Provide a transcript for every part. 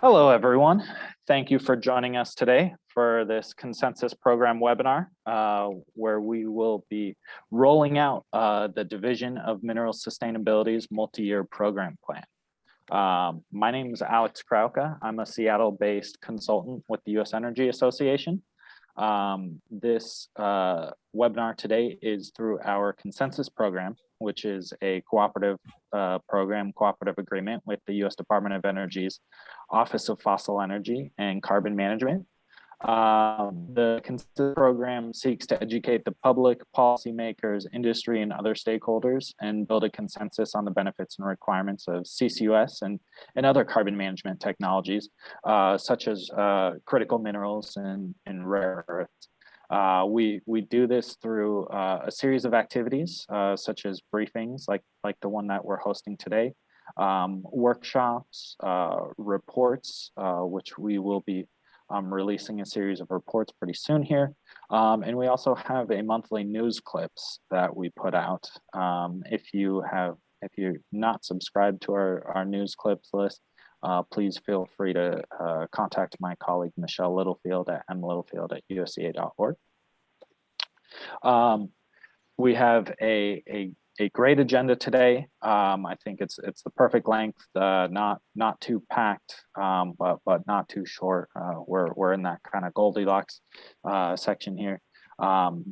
Hello, everyone. Thank you for joining us today for this consensus program webinar, where we will be rolling out the Division of Mineral Sustainability's multi-year program plan. My name is Alex Krauka. I'm a Seattle-based consultant with the U.S. Energy Association. This webinar today is through our consensus program, which is a cooperative cooperative agreement with the U.S. Department of Energy's Office of Fossil Energy and Carbon Management. The consensus program seeks to educate the public, policymakers, industry, and other stakeholders and build a consensus on the benefits and requirements of CCUS and other carbon management technologies, such as critical minerals and rare earths. We do this through a series of activities, such as briefings like the one that we're hosting today, workshops, reports, which we will be releasing a series of reports pretty soon here. And we also have a monthly news clips that we put out. If you're not subscribed to our news clips list, please feel free to contact my colleague, Michelle Littlefield at mlittlefield@usea.org. We have a great agenda today. I think it's the perfect length, not too packed, but not too short. We're in that kind of Goldilocks section here.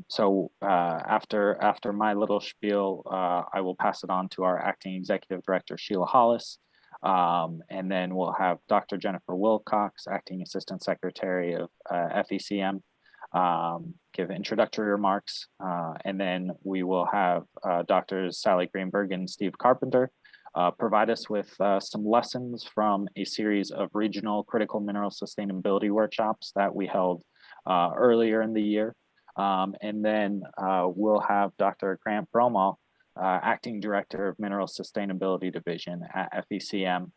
So after my little spiel, I will pass it on to our acting executive director, Sheila Hollis. And then we'll have Dr. Jennifer Wilcox, acting assistant secretary of FECM, give introductory remarks, and then we will have Drs. Sally Greenberg and Steve Carpenter provide us with some lessons from a series of regional critical mineral sustainability workshops that we held earlier in the year. And then we'll have Dr. Grant Bromal, acting director of Mineral Sustainability Division at FECM,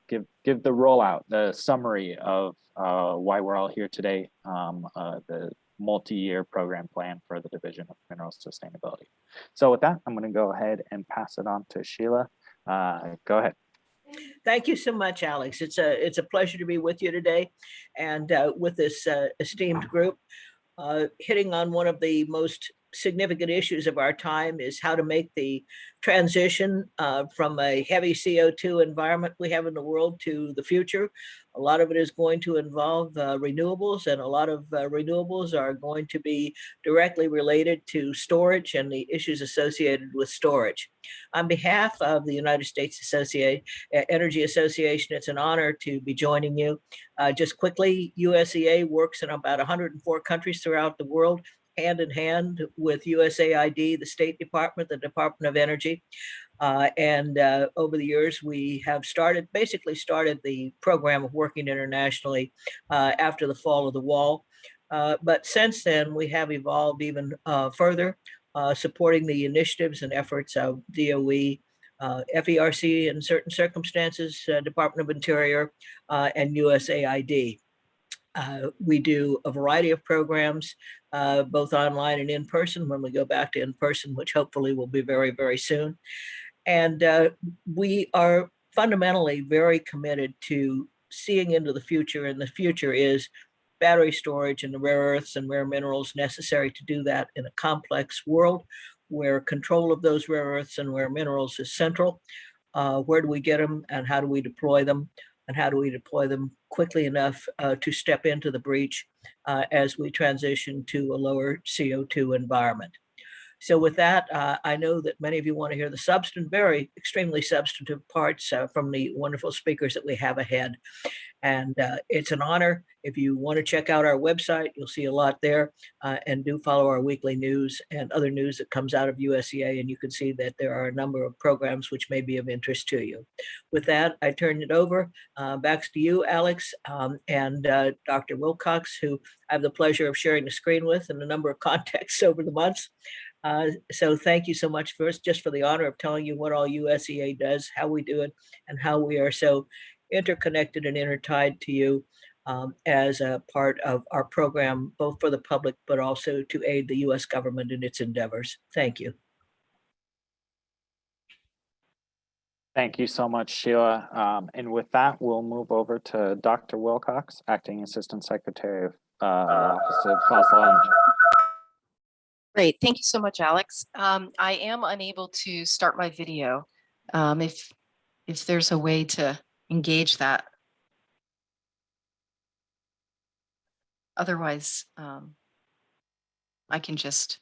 give the rollout, the summary of why we're all here today, the multi-year program plan for the Division of Mineral Sustainability. So with that, I'm going to go ahead and pass it on to Sheila. Go ahead. Thank you so much, Alex. It's a pleasure to be with you today, and with this esteemed group. Hitting on one of the most significant issues of our time is how to make the transition from a heavy CO2 environment we have in the world to the future. A lot of it is going to involve renewables, and a lot of renewables are going to be directly related to storage and the issues associated with storage. On behalf of the United States Energy Association, it's an honor to be joining you. Just quickly, USEA works in about 104 countries throughout the world, hand in hand with USAID, the State Department, the Department of Energy. And over the years, we have basically started the program of working internationally after the fall of the wall. But since then, we have evolved even further, supporting the initiatives and efforts of DOE, FERC in certain circumstances, Department of Interior, and USAID. We do a variety of programs, both online and in person, when we go back to in person, which hopefully will be very, very soon. And we are fundamentally very committed to seeing into the future, and the future is battery storage and the rare earths and rare minerals necessary to do that in a complex world where control of those rare earths and rare minerals is central. Where do we get them, and how do we deploy them? And how do we deploy them quickly enough to step into the breach as we transition to a lower CO2 environment? So with that, I know that many of you want to hear the extremely substantive parts from the wonderful speakers that we have ahead. And it's an honor. If you want to check out our website, you'll see a lot there, and do follow our weekly news and other news that comes out of USEA, and you can see that there are a number of programs which may be of interest to you. With that, I turn it over back to you, Alex, and Dr. Wilcox, who I have the pleasure of sharing the screen with in a number of contexts over the months. So thank you so much first, just for the honor of telling you what all USEA does, how we do it, and how we are so interconnected and intertied to you as a part of our program, both for the public, but also to aid the US government in its endeavors. Thank you. Thank you so much, Sheila. And with that, we'll move over to Dr. Wilcox, Acting Assistant Secretary of the Office of Fossil Energy. Great, thank you so much, Alex. I am unable to start my video. If there's a way to engage that. Otherwise, I can just.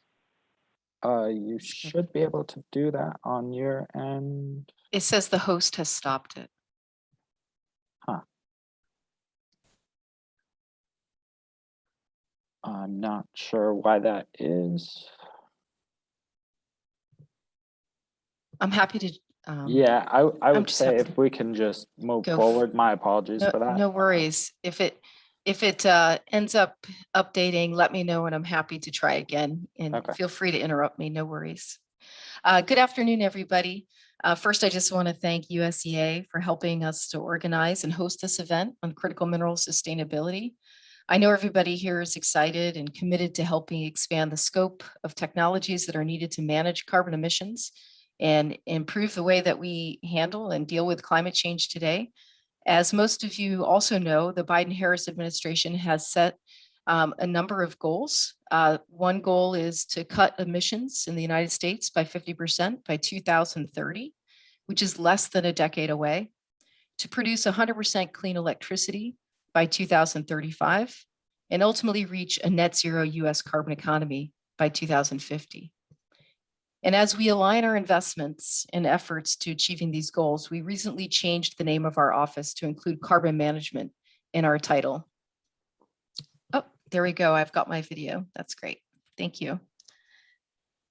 You should be able to do that on your end. It says the host has stopped it. Huh. I'm not sure why that is. I'm happy to. Yeah, I would say if happy we can just move go forward. My apologies for that. No worries. If it ends up updating, let me know and I'm happy to try again. And Okay. feel free to interrupt me, no worries. Good afternoon, everybody. First, I just want to thank USEA for helping us to organize and host this event on critical mineral sustainability. I know everybody here is excited and committed to helping expand the scope of technologies that are needed to manage carbon emissions and improve the way that we handle and deal with climate change today. As most of you also know, the Biden-Harris administration has set a number of goals. One goal is to cut emissions in the United States by 50% by 2030, which is less than a decade away, to produce 100% clean electricity by 2035, and ultimately reach a net zero US carbon economy by 2050. And as we align our investments and efforts to achieving these goals, we recently changed the name of our office to include carbon management in our title. Oh, there we go. I've got my video. That's great. Thank you.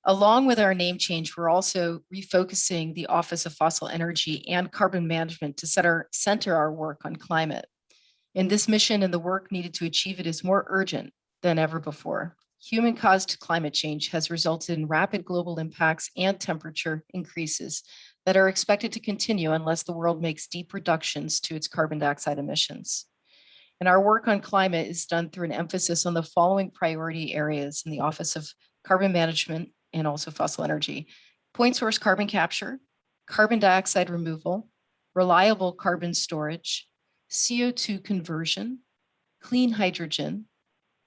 Along with our name change, we're also refocusing the Office of Fossil Energy and Carbon Management to center our work on climate. And this mission and the work needed to achieve it is more urgent than ever before. Human-caused climate change has resulted in rapid global impacts and temperature increases that are expected to continue unless the world makes deep reductions to its carbon dioxide emissions. And our work on climate is done through an emphasis on the following priority areas in the Office of Carbon Management and also Fossil Energy: point source carbon capture, carbon dioxide removal, reliable carbon storage, CO2 conversion, clean hydrogen,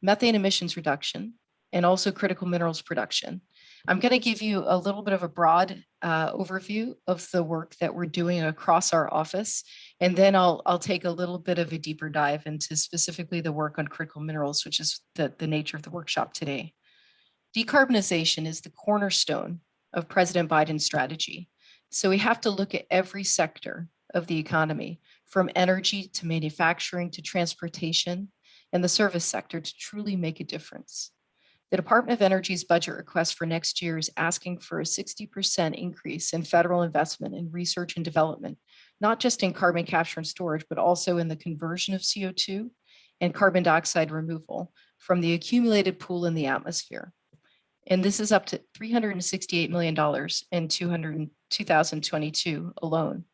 methane emissions reduction, and also critical minerals production. I'm going to give you a little bit of a broad overview of the work that we're doing across our office, and then I'll take a little bit of a deeper dive into specifically the work on critical minerals, which is the nature of the workshop today. Decarbonization is the cornerstone of President Biden's strategy. So we have to look at every sector of the economy, from energy to manufacturing to transportation and the service sector, to truly make a difference. The Department of Energy's budget request for next year is asking for a 60% increase in federal investment in research and development, not just in carbon capture and storage, but also in the conversion of CO2 and carbon dioxide removal from the accumulated pool in the atmosphere. And this is up to $368 million in 2022 alone.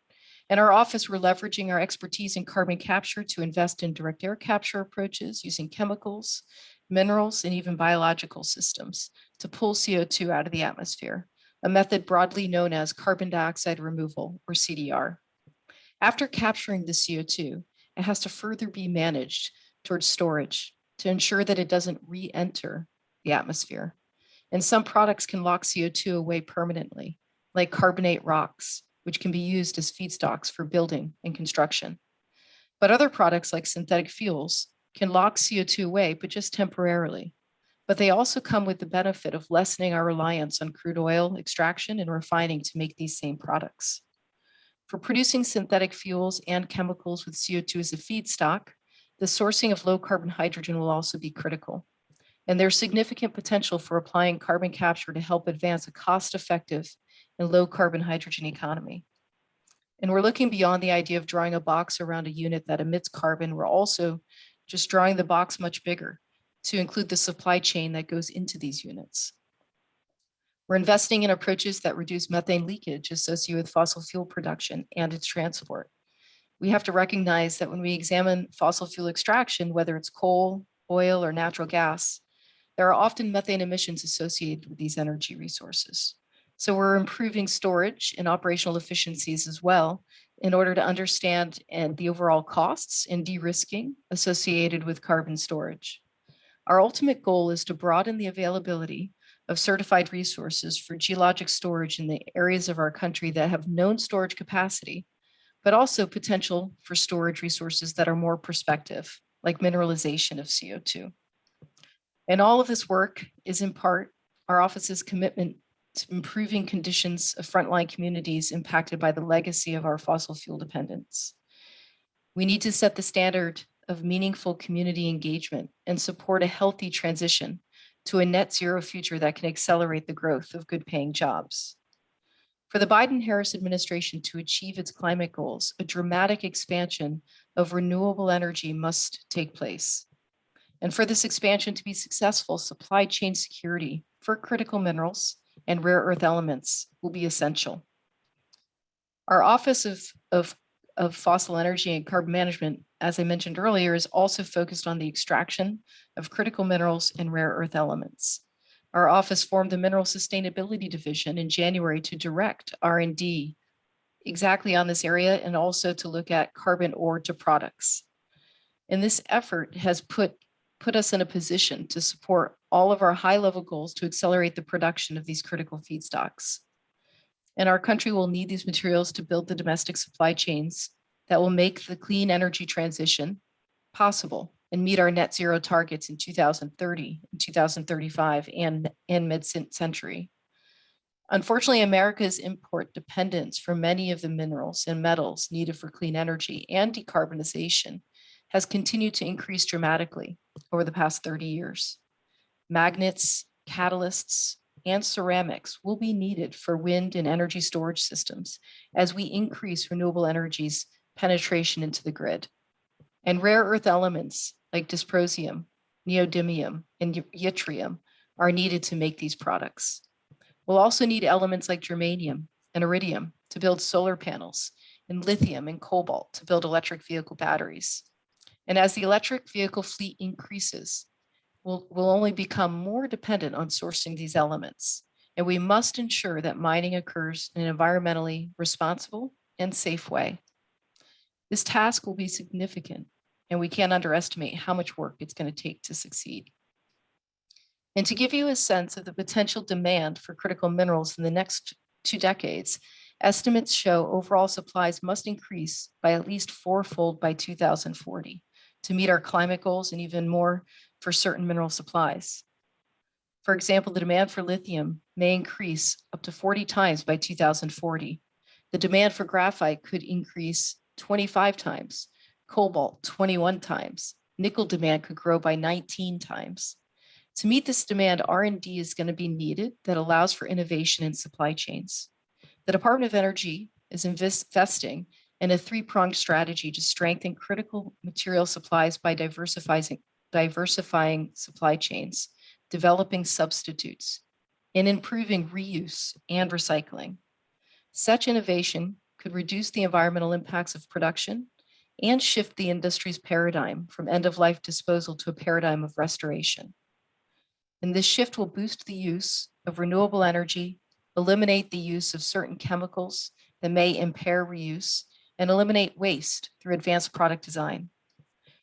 In our office, we're leveraging our expertise in carbon capture to invest in direct air capture approaches using chemicals, minerals, and even biological systems to pull CO2 out of the atmosphere, a method broadly known as carbon dioxide removal, or CDR. After capturing the CO2, it has to further be managed towards storage to ensure that it doesn't re-enter the atmosphere. And some products can lock CO2 away permanently, like carbonate rocks, which can be used as feedstocks for building and construction. But other products like synthetic fuels can lock CO2 away, but just temporarily. But they also come with the benefit of lessening our reliance on crude oil extraction and refining to make these same products. For producing synthetic fuels and chemicals with CO2 as a feedstock, the sourcing of low carbon hydrogen will also be critical. And there's significant potential for applying carbon capture to help advance a cost-effective and low carbon hydrogen economy. And we're looking beyond the idea of drawing a box around a unit that emits carbon. We're also just drawing the box much bigger to include the supply chain that goes into these units. We're investing in approaches that reduce methane leakage associated with fossil fuel production and its transport. We have to recognize that when we examine fossil fuel extraction, whether it's coal, oil, or natural gas, there are often methane emissions associated with these energy resources. So we're improving storage and operational efficiencies as well in order to understand the overall costs and de-risking associated with carbon storage. Our ultimate goal is to broaden the availability of certified resources for geologic storage in the areas of our country that have known storage capacity, but also potential for storage resources that are more prospective, like mineralization of CO2. And all of this work is in part our office's commitment to improving conditions of frontline communities impacted by the legacy of our fossil fuel dependence. We need to set the standard of meaningful community engagement and support a healthy transition to a net zero future that can accelerate the growth of good paying jobs. For the Biden-Harris administration to achieve its climate goals, a dramatic expansion of renewable energy must take place. And for this expansion to be successful, supply chain security for critical minerals and rare earth elements will be essential. Our Office of Fossil Energy and Carbon Management, as I mentioned earlier, is also focused on the extraction of critical minerals and rare earth elements. Our office formed the Mineral Sustainability Division in January to direct R&D exactly on this area and also to look at carbon ore to products. And this effort has put us in a position to support all of our high-level goals to accelerate the production of these critical feedstocks. And our country will need these materials to build the domestic supply chains that will make the clean energy transition possible and meet our net zero targets in 2030, and 2035, and mid-century. Unfortunately, America's import dependence for many of the minerals and metals needed for clean energy and decarbonization has continued to increase dramatically over the past 30 years. Magnets, catalysts, and ceramics will be needed for wind and energy storage systems as we increase renewable energy's penetration into the grid. And rare earth elements like dysprosium, neodymium, and yttrium are needed to make these products. We'll also need elements like germanium and iridium to build solar panels, and lithium and cobalt to build electric vehicle batteries. And as the electric vehicle fleet increases, we'll only become more dependent on sourcing these elements. And we must ensure that mining occurs in an environmentally responsible and safe way. This task will be significant, and we can't underestimate how much work it's going to take to succeed. And to give you a sense of the potential demand for critical minerals in the next 2 decades, estimates show overall supplies must increase by at least 4-fold by 2040 to meet our climate goals and even more for certain mineral supplies. For example, the demand for lithium may increase up to 40 times by 2040. The demand for graphite could increase 25 times, cobalt 21 times, nickel demand could grow by 19 times. To meet this demand, R&D is going to be needed that allows for innovation in supply chains. The Department of Energy is investing in a 3-pronged strategy to strengthen critical material supplies by diversifying supply chains, developing substitutes, and improving reuse and recycling. Such innovation could reduce the environmental impacts of production and shift the industry's paradigm from end-of-life disposal to a paradigm of restoration. And this shift will boost the use of renewable energy, eliminate the use of certain chemicals that may impair reuse, and eliminate waste through advanced product design.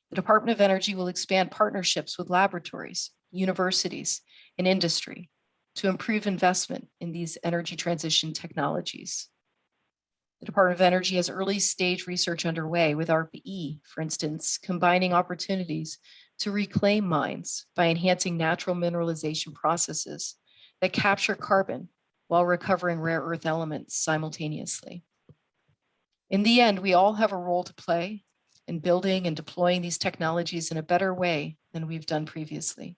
The Department of Energy will expand partnerships with laboratories, universities, and industry to improve investment in these energy transition technologies. The Department of Energy has early stage research underway with ARPA-E, for instance, combining opportunities to reclaim mines by enhancing natural mineralization processes that capture carbon while recovering rare earth elements simultaneously. In the end, we all have a role to play in building and deploying these technologies in a better way than we've done previously.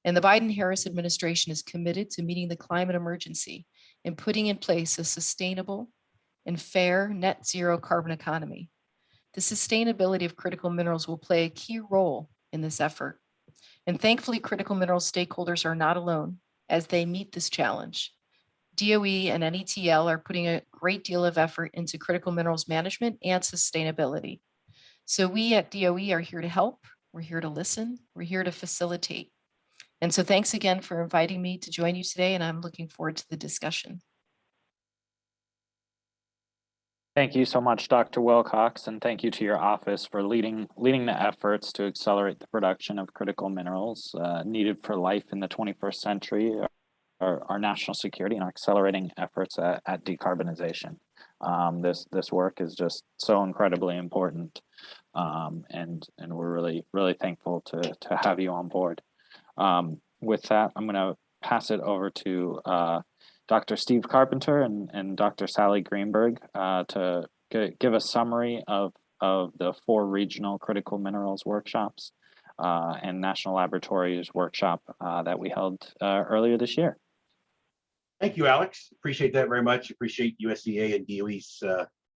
And the Biden-Harris administration is committed to meeting the climate emergency and putting in place a sustainable and fair net zero carbon economy. The sustainability of critical minerals will play a key role in this effort. And thankfully, critical mineral stakeholders are not alone as they meet this challenge. DOE and NETL are putting a great deal of effort into critical minerals management and sustainability. So we at DOE are here to help, we're here to listen, we're here to facilitate. And so thanks again for inviting me to join you today, and I'm looking forward to the discussion. Thank you so much, Dr. Wilcox, and thank you to your office for leading the efforts to accelerate the production of critical minerals needed for life in the 21st century, our national security, and our accelerating efforts at decarbonization. This work is just so incredibly important, and we're really thankful to have you on board. With that, I'm going to pass it over to Dr. Steve Carpenter and Dr. Sally Greenberg to give a summary of the 4 regional critical minerals workshops and national laboratories workshop that we held earlier this year. Thank you, Alex. Appreciate that very much. Appreciate USEA and DOE's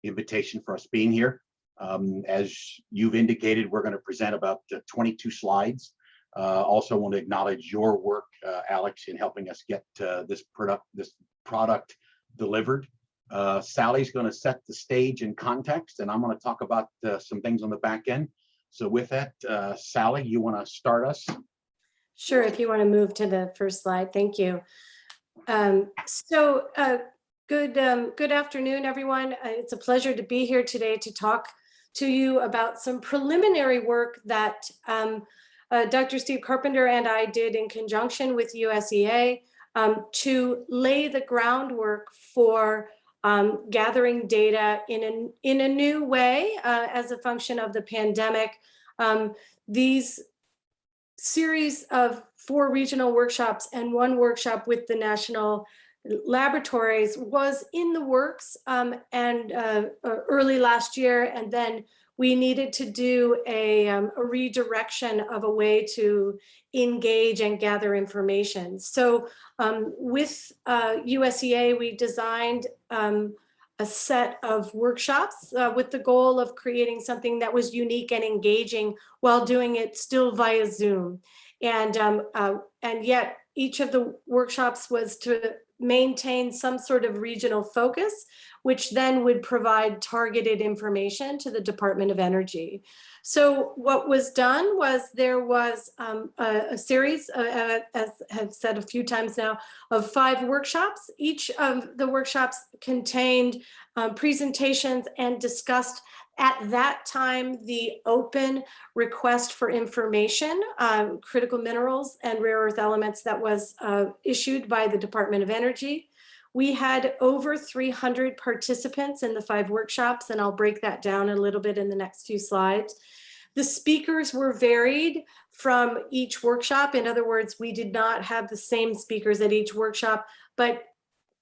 invitation for us being here. As you've indicated, we're going to present about 22 slides. Also want to acknowledge your work, Alex, in helping us get this product delivered. Sally's going to set the stage and context, and I'm going to talk about some things on the back end. So with that, Sally, you want to start us? Sure, if you want to move to the first slide. Thank you. Good afternoon, everyone. It's a pleasure to be here today to talk to you about some preliminary work that Dr. Steve Carpenter and I did in conjunction with USEA to lay the groundwork for gathering data in a new way as a function of the pandemic. These series of 4 regional workshops and 1 workshop with the national laboratories was in the works early last year, and then we needed to do a redirection of a way to engage and gather information. So with USEA, we designed a set of workshops with the goal of creating something that was unique and engaging while doing it still via Zoom. And yet each of the workshops was to maintain some sort of regional focus, which then would provide targeted information to the Department of Energy. So what was done was there was a series, as I've said a few times now, of 5 workshops. Each of the workshops contained presentations and discussed at that time the open request for information, critical minerals and rare earth elements that was issued by the Department of Energy. We had over 300 participants in the 5 workshops, and I'll break that down a little bit in the next few slides. The speakers were varied from each workshop. In other words, we did not have the same speakers at each workshop, but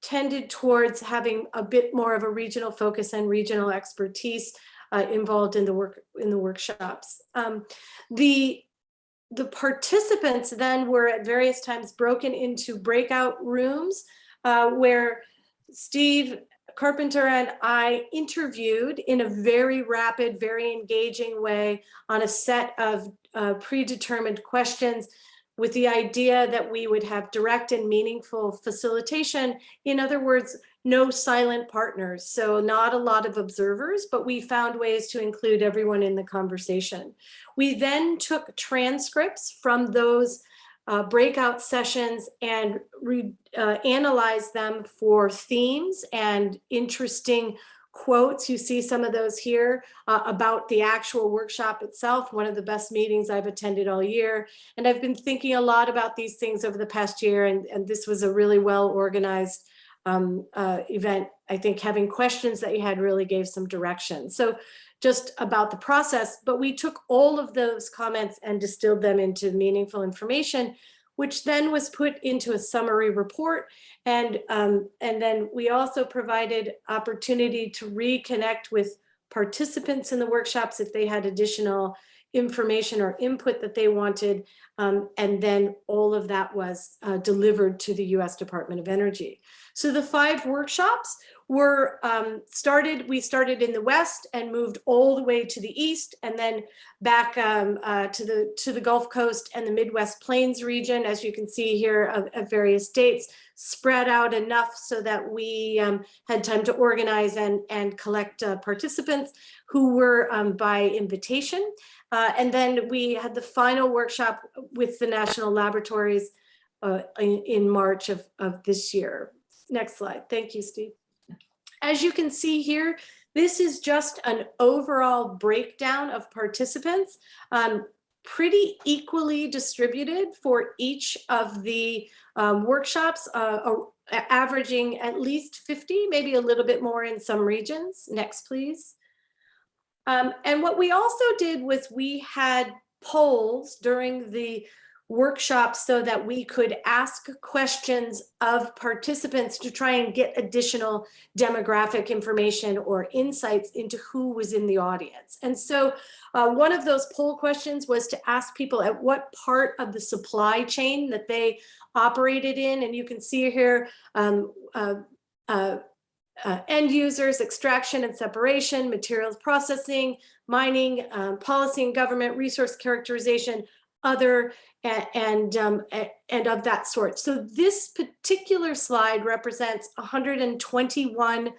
tended towards having a bit more of a regional focus and regional expertise involved in the workshops. The participants then were at various times broken into breakout rooms where Steve Carpenter and I interviewed in a very rapid, very engaging way on a set of predetermined questions with the idea that we would have direct and meaningful facilitation. In other words, no silent partners. So not a lot of observers, but we found ways to include everyone in the conversation. We then took transcripts from those breakout sessions and analyzed them for themes and interesting quotes. You see some of those here about the actual workshop itself, one of the best meetings I've attended all year. And I've been thinking a lot about these things over the past year, and this was a really well-organized event. I think having questions that you had really gave some direction. So just about the process, but we took all of those comments and distilled them into meaningful information, which then was put into a summary report. And then we also provided opportunity to reconnect with participants in the workshops if they had additional information or input that they wanted. And then all of that was delivered to the US Department of Energy. So the 5 workshops were we started in the West and moved all the way to the East, and then back to the Gulf Coast and the Midwest Plains region, as you can see here at various dates, spread out enough so that we had time to organize and collect participants who were by invitation. And then we had the final workshop with the national laboratories in March of this year. Next slide. Thank you, Steve. As you can see here, This is just an overall breakdown of participants, pretty equally distributed for each of the workshops, averaging at least 50, maybe a little bit more in some regions. Next, please. And what we also did was we had polls during the workshop so that we could ask questions of participants to try and get additional demographic information or insights into who was in the audience. And so one of those poll questions was to ask people at what part of the supply chain that they operated in. And you can see here end users, extraction and separation, materials processing, mining, policy and government, resource characterization, other, and of that sort. So this particular slide represents 121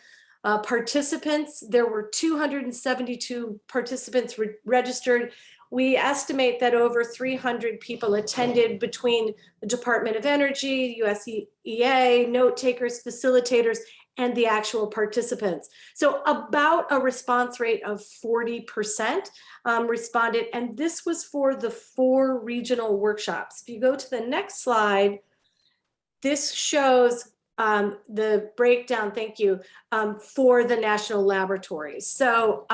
participants. There were 272 participants registered. We estimate that over 300 people attended between the Department of Energy, USEA, note takers, facilitators, and the actual participants. So about a response rate of 40% responded, and this was for the 4 regional workshops. If you go to the next slide, this shows the breakdown, thank you, for the national laboratories. So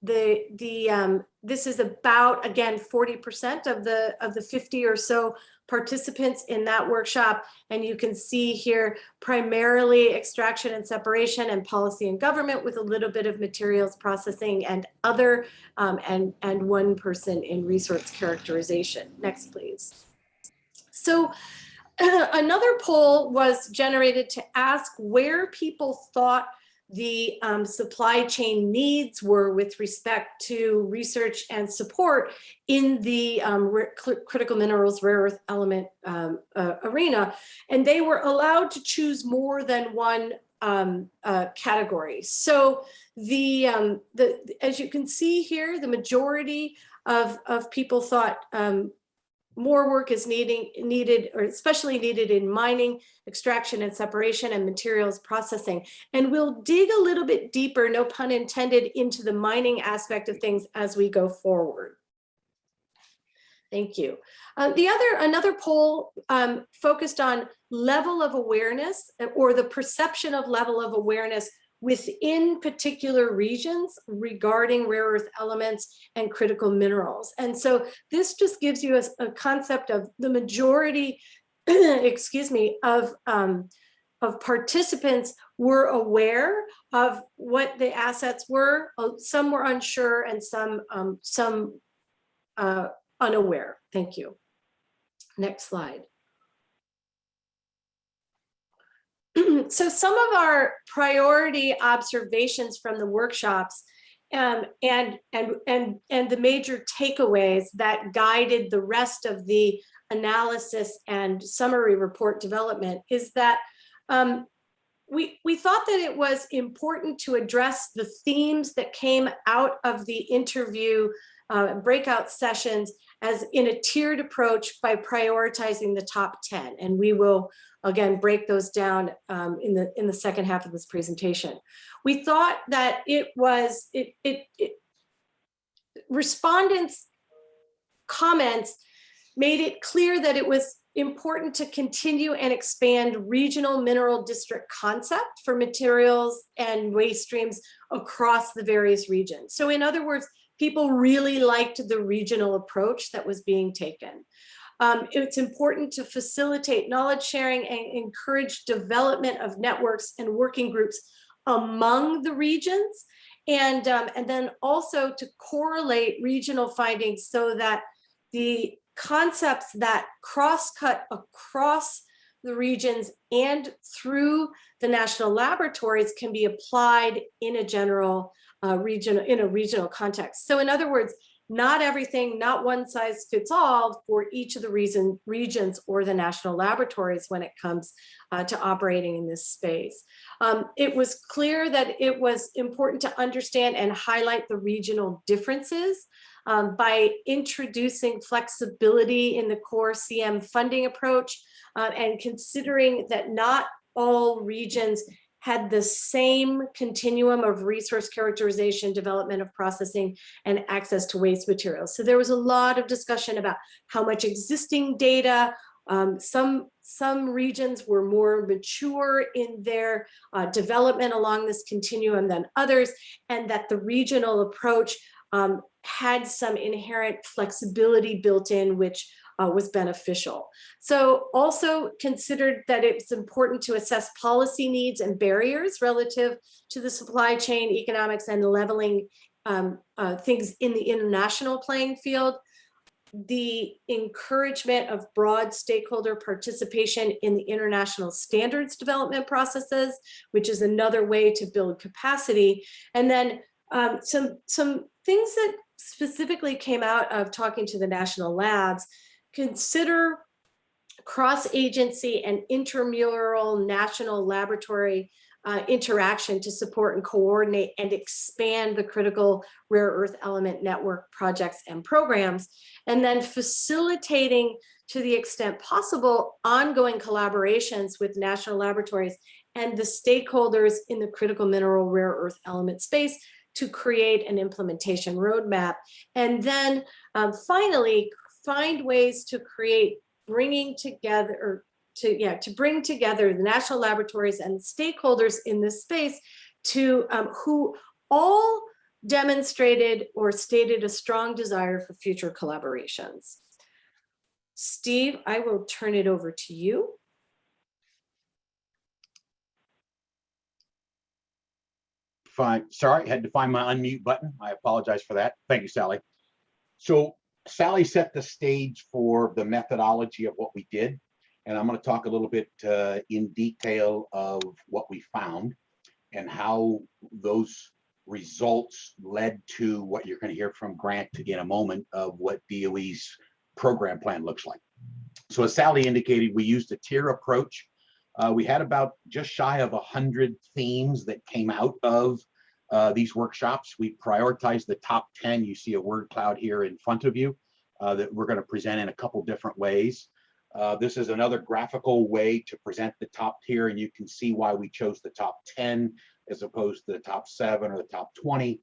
this is about, again, 40% of the 50 or so participants in that workshop. And you can see here primarily extraction and separation and policy and government, with a little bit of materials processing and other, and 1 person in resource characterization. Next, please. So another poll was generated to ask where people thought the supply chain needs were with respect to research and support in the critical minerals rare earth element arena. And they were allowed to choose more than one category. So as you can see here, the majority of people thought more work is needed, or especially needed in mining, extraction and separation, and materials processing. And we'll dig a little bit deeper, no pun intended, into the mining aspect of things as we go forward. Thank you. Another poll focused on level of awareness, or the perception of level of awareness within particular regions regarding rare earth elements and critical minerals. And so this just gives you a concept of the majority, excuse me, of participants were aware of what the assets were. Some were unsure, and some unaware. Thank you. Next slide. So some of our priority observations from the workshops and the major takeaways that guided the rest of the analysis and summary report development is that we thought that it was important to address the themes that came out of the interview breakout sessions as in a tiered approach by prioritizing the top 10. And we will, again, break those down in the second half of this presentation. We thought that respondents' comments made it clear that it was important to continue and expand regional mineral district concept for materials and waste streams across the various regions. So in other words, people really liked the regional approach that was being taken. It's important to facilitate knowledge sharing and encourage development of networks and working groups among the regions, and then also to correlate regional findings so that the concepts that cross-cut across the regions and through the national laboratories can be applied in a general regional context. So in other words, not everything, not one size fits all for each of the regions or the national laboratories when it comes to operating in this space. It was clear that it was important to understand and highlight the regional differences by introducing flexibility in the core CM funding approach and considering that not all regions had the same continuum of resource characterization, development of processing, and access to waste materials. So there was a lot of discussion about how much existing data. Some regions were more mature in their development along this continuum than others, and that the regional approach had some inherent flexibility built in, which was beneficial. So also considered that it's important to assess policy needs and barriers relative to the supply chain economics and leveling things in the international playing field. The encouragement of broad stakeholder participation in the international standards development processes, which is another way to build capacity. And then some things that specifically came out of talking to the national labs: consider cross-agency and intramural national laboratory interaction to support and coordinate and expand the critical rare earth element network projects and programs, and then facilitating, to the extent possible, ongoing collaborations with national laboratories and the stakeholders in the critical mineral rare earth element space to create an implementation roadmap. And then finally, find ways to create bring together the national laboratories and stakeholders in this space to who all demonstrated or stated a strong desire for future collaborations. Steve, I will turn it over to you. Fine. Sorry, I had to find my unmute button. I apologize for that. Thank you, Sally. So Sally set the stage for the methodology of what we did, and I'm going to talk a little bit in detail of what we found and how those results led to what you're going to hear from Grant in a moment of what DOE's program plan looks like. So as Sally indicated, we used a tier approach. We had about just shy of 100 themes that came out of these workshops. We prioritized the top 10. You see a word cloud here in front of you that we're going to present in a couple different ways. This is another graphical way to present the top tier, and you can see why we chose the top 10 as opposed to the top 7 or the top 20.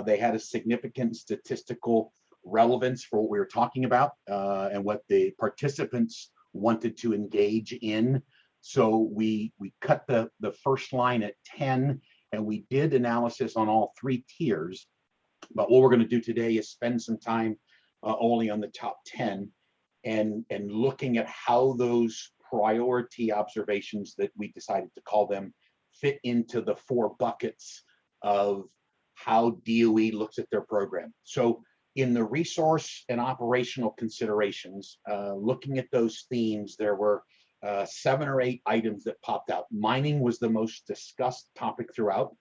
They had a significant statistical relevance for what we were talking about and what the participants wanted to engage in. So we cut the first line at 10, and we did analysis on all 3 tiers. But what we're going to do today is spend some time only on the top 10 and looking at how those priority observations that we decided to call them fit into the 4 buckets of how DOE looks at their program. So in the resource and operational considerations, looking at those themes, there were 7 or 8 items that popped out. Mining was the most discussed topic throughout.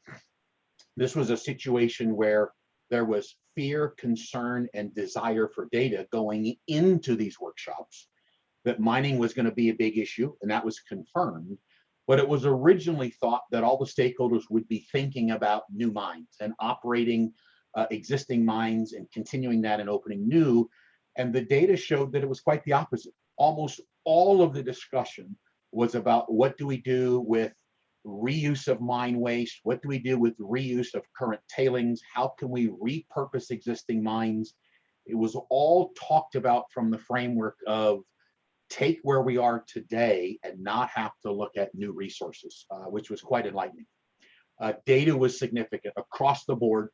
This was a situation where there was fear, concern, and desire for data going into these workshops that mining was going to be a big issue, and that was confirmed. But it was originally thought that all the stakeholders would be thinking about new mines and operating existing mines and continuing that and opening new. And the data showed that it was quite the opposite. Almost all of the discussion was about what do we do with reuse of mine waste? What do we do with reuse of current tailings? How can we repurpose existing mines? It was all talked about from the framework of take where we are today and not have to look at new resources, which was quite enlightening. Data was significant across the board.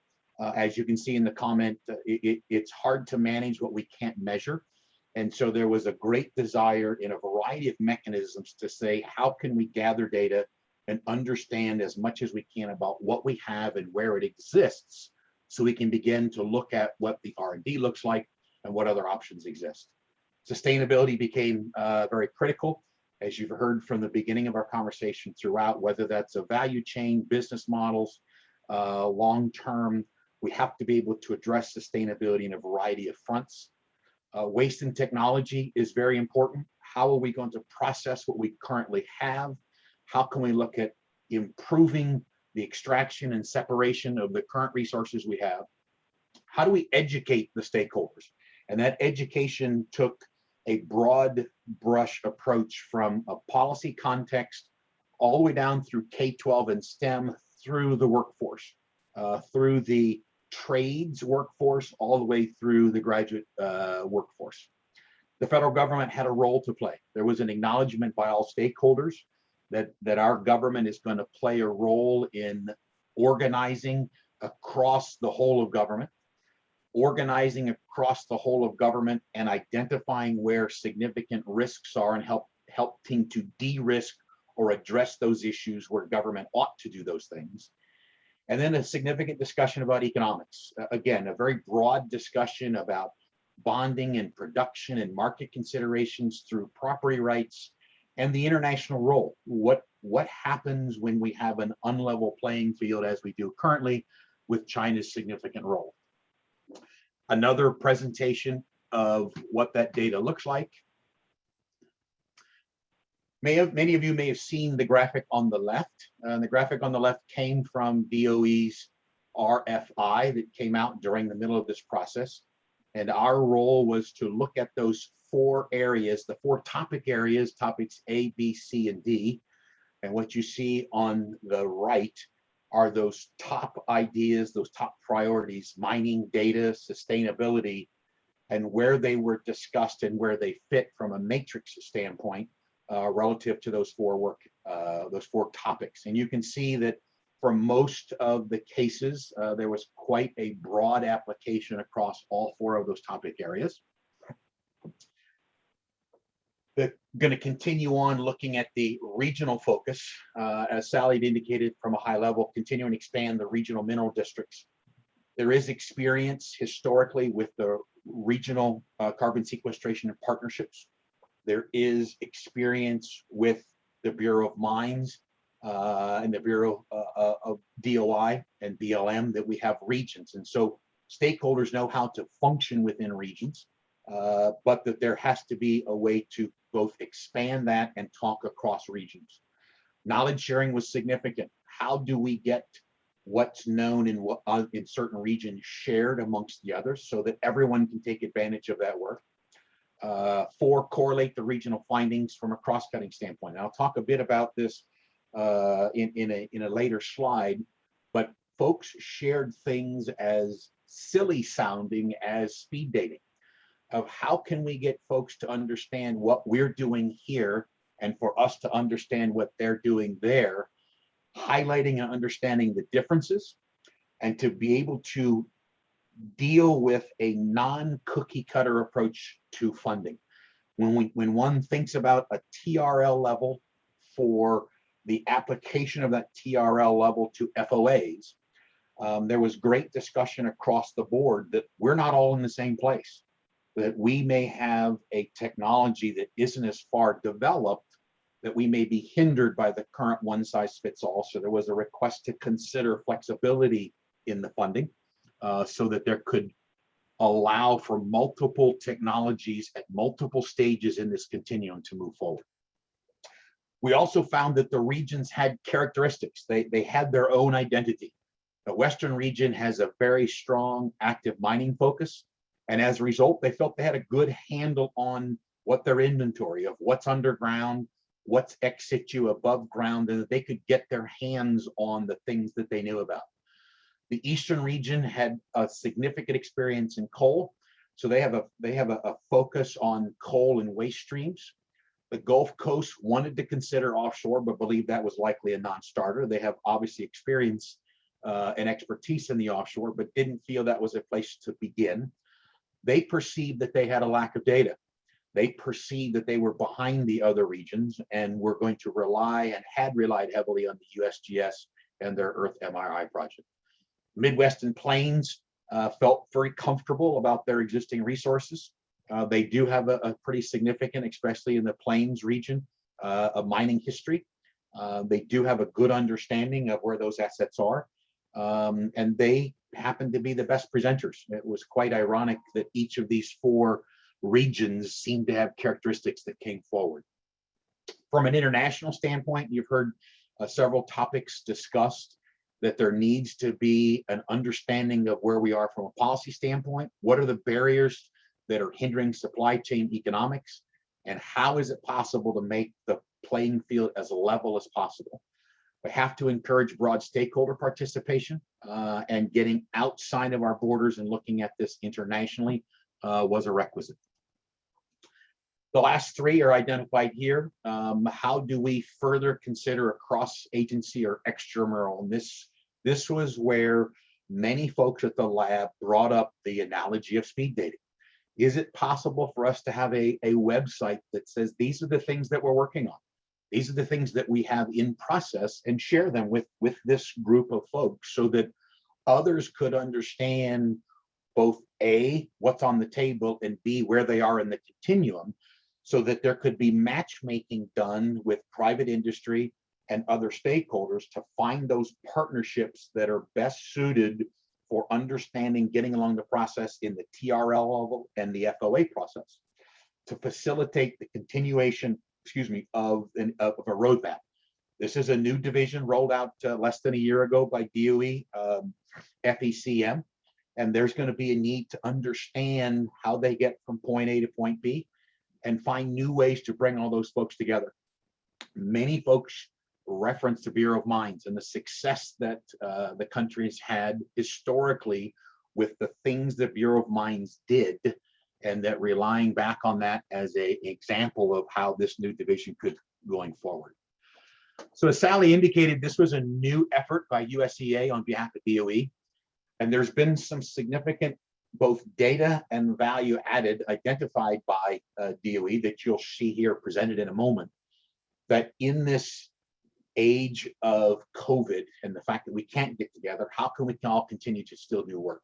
As you can see in the comment, it's hard to manage what we can't measure. And so there was a great desire in a variety of mechanisms to say, how can we gather data and understand as much as we can about what we have and where it exists, so we can begin to look at what the R&D looks like and what other options exist. Sustainability became very critical, as you've heard from the beginning of our conversation throughout, whether that's a value chain, business models, long-term, we have to be able to address sustainability in a variety of fronts. Waste and technology is very important. How are we going to process what we currently have? How can we look at improving the extraction and separation of the current resources we have? How do we educate the stakeholders? And that education took a broad brush approach from a policy context all the way down through K-12 and STEM, through the workforce, through the trades workforce, all the way through the graduate workforce. The federal government had a role to play. There was an acknowledgement by all stakeholders that our government is going to play a role in organizing across the whole of government, and identifying where significant risks are and helping to de-risk or address those issues where government ought to do those things. And then a significant discussion about economics. Again, a very broad discussion about bonding and production and market considerations through property rights and the international role. What happens when we have an unlevel playing field as we do currently with China's significant role? Another presentation of what that data looks like. Many of you may have seen the graphic on the left. The graphic on the left came from DOE's RFI that came out during the middle of this process. And our role was to look at those 4 areas, the 4 topic areas, topics A, B, C, and D. And what you see on the right are those top ideas, those top priorities: mining, data, sustainability, and where they were discussed and where they fit from a matrix standpoint relative to those 4 topics. And you can see that for most of the cases, there was quite a broad application across all 4 of those topic areas. They're going to continue on looking at the regional focus, as Sally had indicated from a high level, continuing to expand the regional mineral districts. There is experience historically with the regional carbon sequestration and partnerships. There is experience with the Bureau of Mines and the Bureau of DOI and BLM, that we have regions. And so stakeholders know how to function within regions, but that there has to be a way to both expand that and talk across regions. Knowledge sharing was significant. How do we get what's known in certain regions shared amongst the others so that everyone can take advantage of that work? 4, correlate the regional findings from a cross-cutting standpoint. And I'll talk a bit about this in a later slide, but folks shared things as silly sounding as speed dating, of how can we get folks to understand what we're doing here and for us to understand what they're doing there, highlighting and understanding the differences, and to be able to deal with a non-cookie cutter approach to funding. When one thinks about a TRL level for the application of that TRL level to FOAs, there was great discussion across the board that we're not all in the same place, that we may have a technology that isn't as far developed, that we may be hindered by the current one-size-fits-all. So there was a request to consider flexibility in the funding so that there could allow for multiple technologies at multiple stages in this continuum to move forward. We also found that the regions had characteristics. They had their own identity. The Western region has a very strong active mining focus. And as a result, they felt they had a good handle on what their inventory of what's underground, what's ex situ above ground, and that they could get their hands on the things that they knew about. The Eastern region had a significant experience in coal. So they have a focus on coal and waste streams. The Gulf Coast wanted to consider offshore, but believed that was likely a non-starter. They have obviously experience and expertise in the offshore, but didn't feel that was a place to begin. They perceived that they had a lack of data. They perceived that they were behind the other regions and were going to rely and had relied heavily on the USGS and their Earth MRI project. Midwest and Plains felt very comfortable about their existing resources. They do have a pretty significant, especially in the Plains region, a mining history. They do have a good understanding of where those assets are. And they happen to be the best presenters. It was quite ironic that each of these 4 regions seemed to have characteristics that came forward. From an international standpoint, you've heard several topics discussed, that there needs to be an understanding of where we are from a policy standpoint. What are the barriers that are hindering supply chain economics? And how is it possible to make the playing field as level as possible. We have to encourage broad stakeholder participation, and getting outside of our borders and looking at this internationally was a requisite. The last three are identified here. How do we further consider a cross-agency or extramural? And this was where many folks at the lab brought up the analogy of speed dating. Is it possible for us to have a website that says these are the things that we're working on? These are the things that we have in process, and share them with this group of folks so that others could understand both A, what's on the table, and B, where they are in the continuum, so that there could be matchmaking done with private industry and other stakeholders to find those partnerships that are best suited for understanding, getting along the process in the TRL level and the FOA process to facilitate the continuation, of a roadmap. This is a new division rolled out less than a year ago by DOE, FECM, and there's going to be a need to understand how they get from point A to point B and find new ways to bring all those folks together. Many folks reference the Bureau of Mines and the success that the country has had historically with the things that Bureau of Mines did, and that relying back on that as an example of how this new division could going forward. So as Sally indicated, this was a new effort by USEA on behalf of DOE, and there's been some significant both data and value added identified by DOE that you'll see here presented in a moment, that in this age of COVID and the fact that we can't get together, how can we all continue to still do work?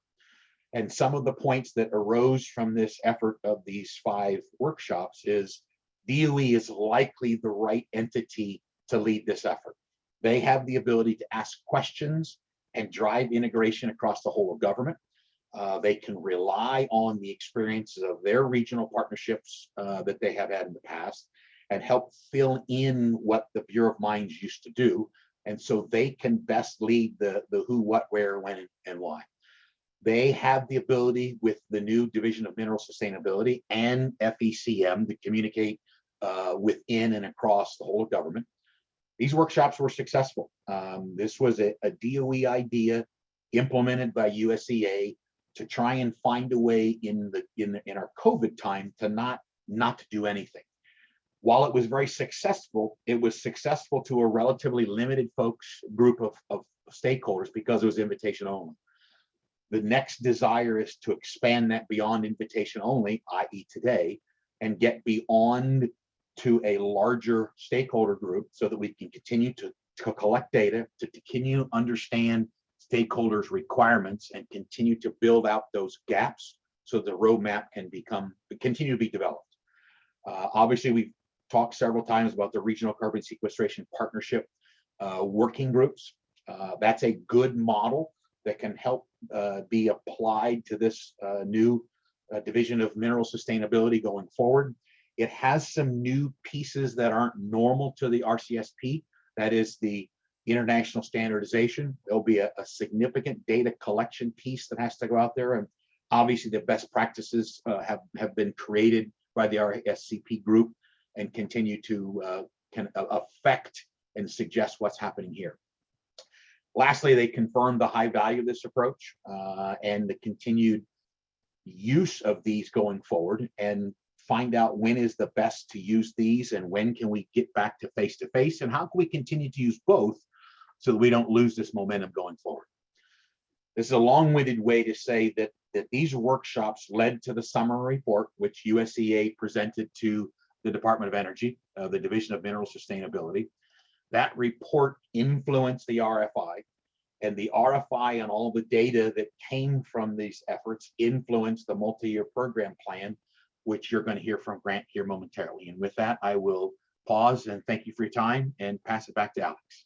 And some of the points that arose from this effort of these 5 workshops is DOE is likely the right entity to lead this effort. They have the ability to ask questions and drive integration across the whole of government. They can rely on the experiences of their regional partnerships that they have had in the past and help fill in what the Bureau of Mines used to do. And so they can best lead the who, what, where, when, and why. They have the ability with the new Division of Mineral Sustainability and FECM to communicate within and across the whole of government. These workshops were successful. This was a DOE idea implemented by USEA to try and find a way in our COVID time to not to do anything. While it was very successful, it was successful to a relatively limited group of stakeholders because it was invitation only. The next desire is to expand that beyond invitation only, i.e. today, and get beyond to a larger stakeholder group so that we can continue to collect data, to continue to understand stakeholders' requirements and continue to build out those gaps so the roadmap can continue to be developed. Obviously, we've talked several times about the Regional Carbon Sequestration Partnership working groups. That's a good model that can help be applied to this new Division of Mineral Sustainability going forward. It has some new pieces that aren't normal to the RCSP. That is the international standardization. There'll be a significant data collection piece that has to go out there. And obviously the best practices have been created by the RSCP group and continue to can affect and suggest what's happening here. Lastly, they confirmed the high value of this approach and the continued use of these going forward, and find out when is the best to use these and when can we get back to face and how can we continue to use both so that we don't lose this momentum going forward. This is a long-winded way to say that these workshops led to the summary report, which USEA presented to the Department of Energy, the Division of Mineral Sustainability. That report influenced the RFI, and the RFI and all the data that came from these efforts influenced the multi-year program plan, which you're going to hear from Grant here momentarily. And with that, I will pause and thank you for your time and pass it back to Alex.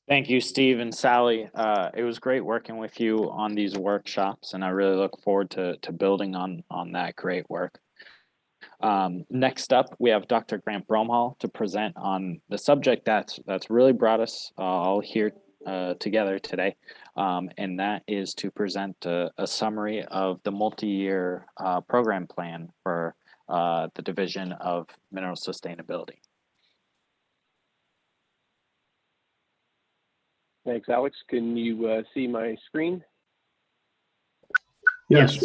Thank you, Steve and Sally. It was great working with you on these workshops, and I really look forward to building on that great work. Next up, we have Dr. Grant Bromhall to present on the subject that's really brought us all here together today, and that is to present a summary of the multi-year program plan for the Division of Mineral Sustainability. Thanks, Alex. Can you see my screen? Yes,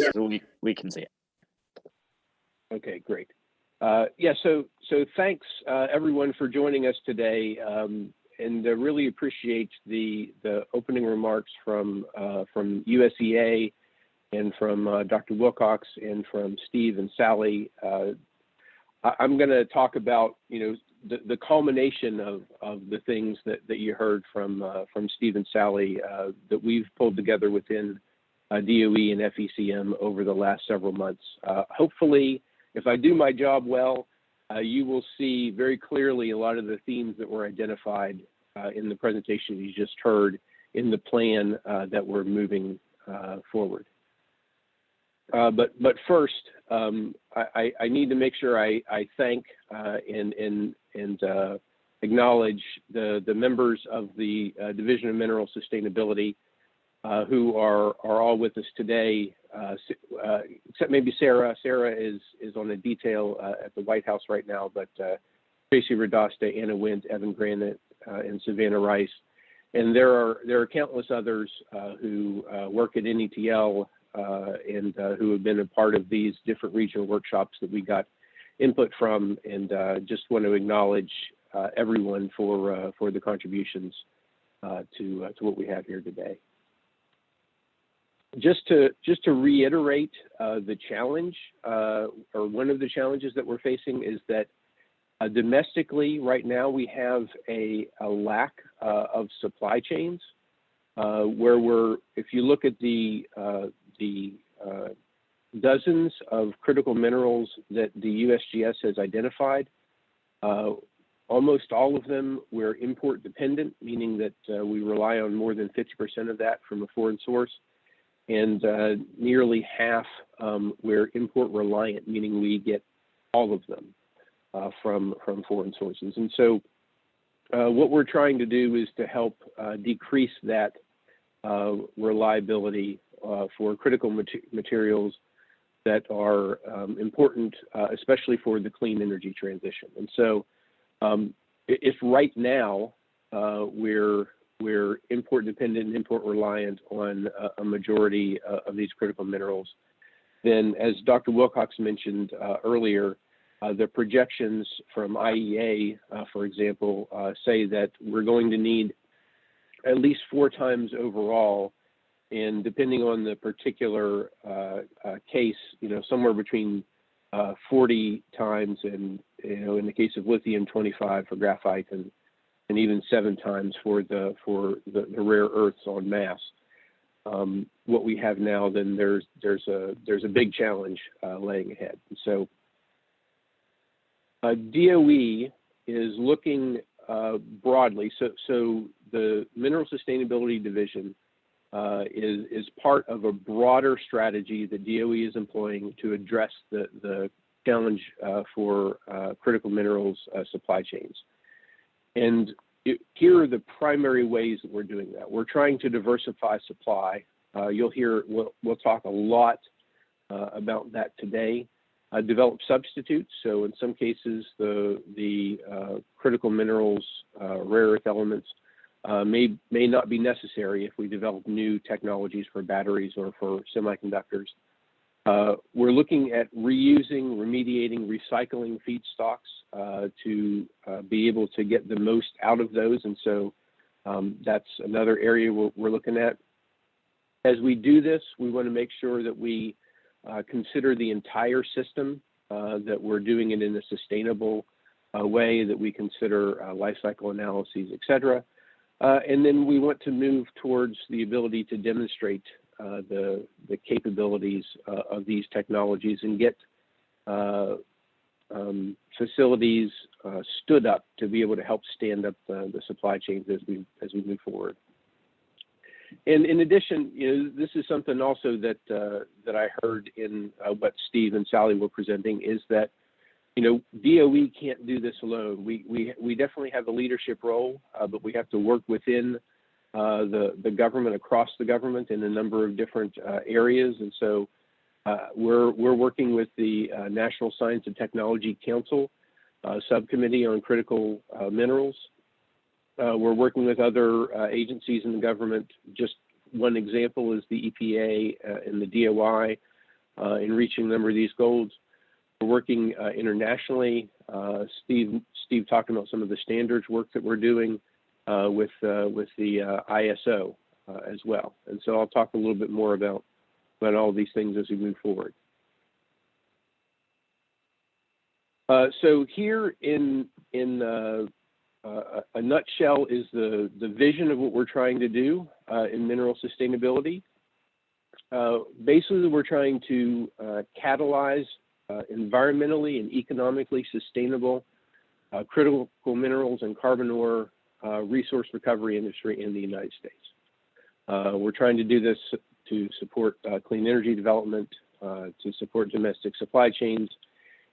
we can see it. Okay, great. Yeah, so thanks everyone for joining us today, and really appreciate the opening remarks from USEA and from Dr. Wilcox and from Steve and Sally. I'm going to talk about the culmination of the things that you heard from Steve and Sally that we've pulled together within DOE and FECM over the last several months. Hopefully, if I do my job well, you will see very clearly a lot of the themes that were identified in the presentation you just heard in the plan that we're moving forward. But first, I need to make sure I thank and acknowledge the members of the Division of Mineral Sustainability who are all with us today, except maybe Sarah. Sarah is on a detail at the White House right now, but Tracy Radasta, Anna Wint, Evan Granite, and Savannah Rice. And there are countless others who work at NETL and who have been a part of these different regional workshops that we got input from, and just want to acknowledge everyone for the contributions to what we have here today. Just to reiterate the challenge, or one of the challenges that we're facing is that domestically right now we have a lack of supply chains where if you look at the dozens of critical minerals that the USGS has identified, almost all of them we're import dependent, meaning that we rely on more than 50% of that from a foreign source. And nearly half we're import reliant, meaning we get all of them from foreign sources. And so what we're trying to do is to help decrease that reliability for critical materials that are important, especially for the clean energy transition. And so if right now we're import dependent and import reliant on a majority of these critical minerals, then as Dr. Wilcox mentioned earlier, the projections from IEA, for example, say that we're going to need at least 4 times overall, and depending on the particular case, somewhere between 40 times and, in the case of lithium, 25 for graphite, and even 7 times for the rare earths en masse. What we have now, then there's a big challenge laying ahead. So DOE is looking broadly. So the Mineral Sustainability Division is part of a broader strategy that DOE is employing to address the challenge for critical minerals supply chains. And here are the primary ways that we're doing that. We're trying to diversify supply. You'll hear, we'll talk a lot about that today. Develop substitutes. So in some cases, the critical minerals, rare earth elements, may not be necessary if we develop new technologies for batteries or for semiconductors. We're looking at reusing, remediating, recycling feedstocks to be able to get the most out of those. And so that's another area we're looking at. As we do this, we want to make sure that we consider the entire system, that we're doing it in a sustainable way, that we consider life cycle analyses, et cetera. And then we want to move towards the ability to demonstrate the capabilities of these technologies and get facilities stood up to be able to help stand up the supply chains as we move forward. And in addition, this is something also that I heard in what Steve and Sally were presenting, is that DOE can't do this alone. We definitely have a leadership role, but we have to work within the government, across the government, in a number of different areas. And so We're working with the National Science and Technology Council subcommittee on critical minerals. We're working with other agencies in the government. Just one example is the EPA and the DOI in reaching a number of these goals. We're working internationally. Steve talked about some of the standards work that we're doing with the ISO as well. And so I'll talk a little bit more about all these things as we move forward. So here in a nutshell is the vision of what we're trying to do in mineral sustainability. Basically, we're trying to catalyze environmentally and economically sustainable critical minerals and carbon ore resource recovery industry in the United States. We're trying to do this to support clean energy development, to support domestic supply chains,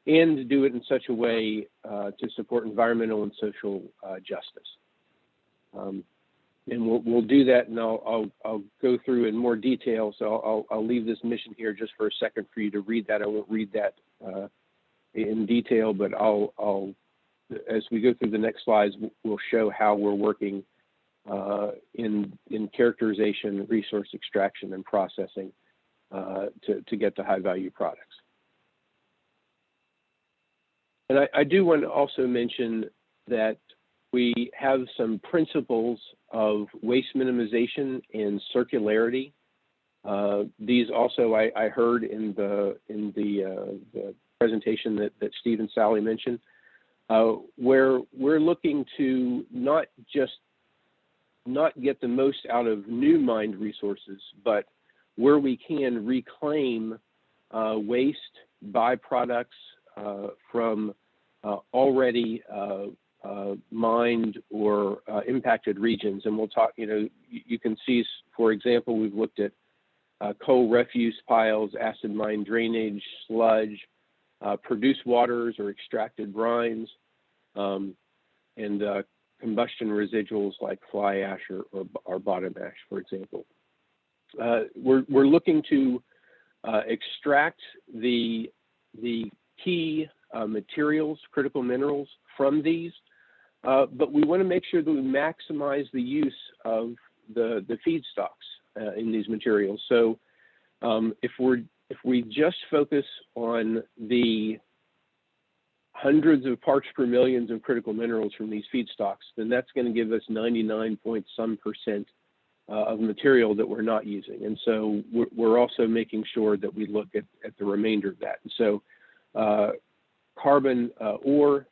and to do it in such a way to support environmental and social justice. And we'll do that, and I'll go through in more detail. So I'll leave this mission here just for a second for you to read that. I won't read that in detail, but as we go through the next slides, we'll show how we're working in characterization, resource extraction, and processing to get to high-value products. And I do want to also mention that we have some principles of waste minimization and circularity. These also I heard in the presentation that Steve and Sally mentioned, where we're looking to not get the most out of new mined resources, but where we can reclaim waste byproducts from already mined or impacted regions. And we'll talk, you can see, for example, we've looked at coal refuse piles, acid mine drainage, sludge, produced waters or extracted brines, and combustion residuals like fly ash or bottom ash, for example. We're looking to extract the key materials, critical minerals from these, but we want to make sure that we maximize the use of the feedstocks in these materials. So if we just focus on the hundreds of parts per millions of critical minerals from these feedstocks, then that's going to give us 99.some% of material that we're not using. And so we're also making sure that we look at the remainder of that. And so carbon ore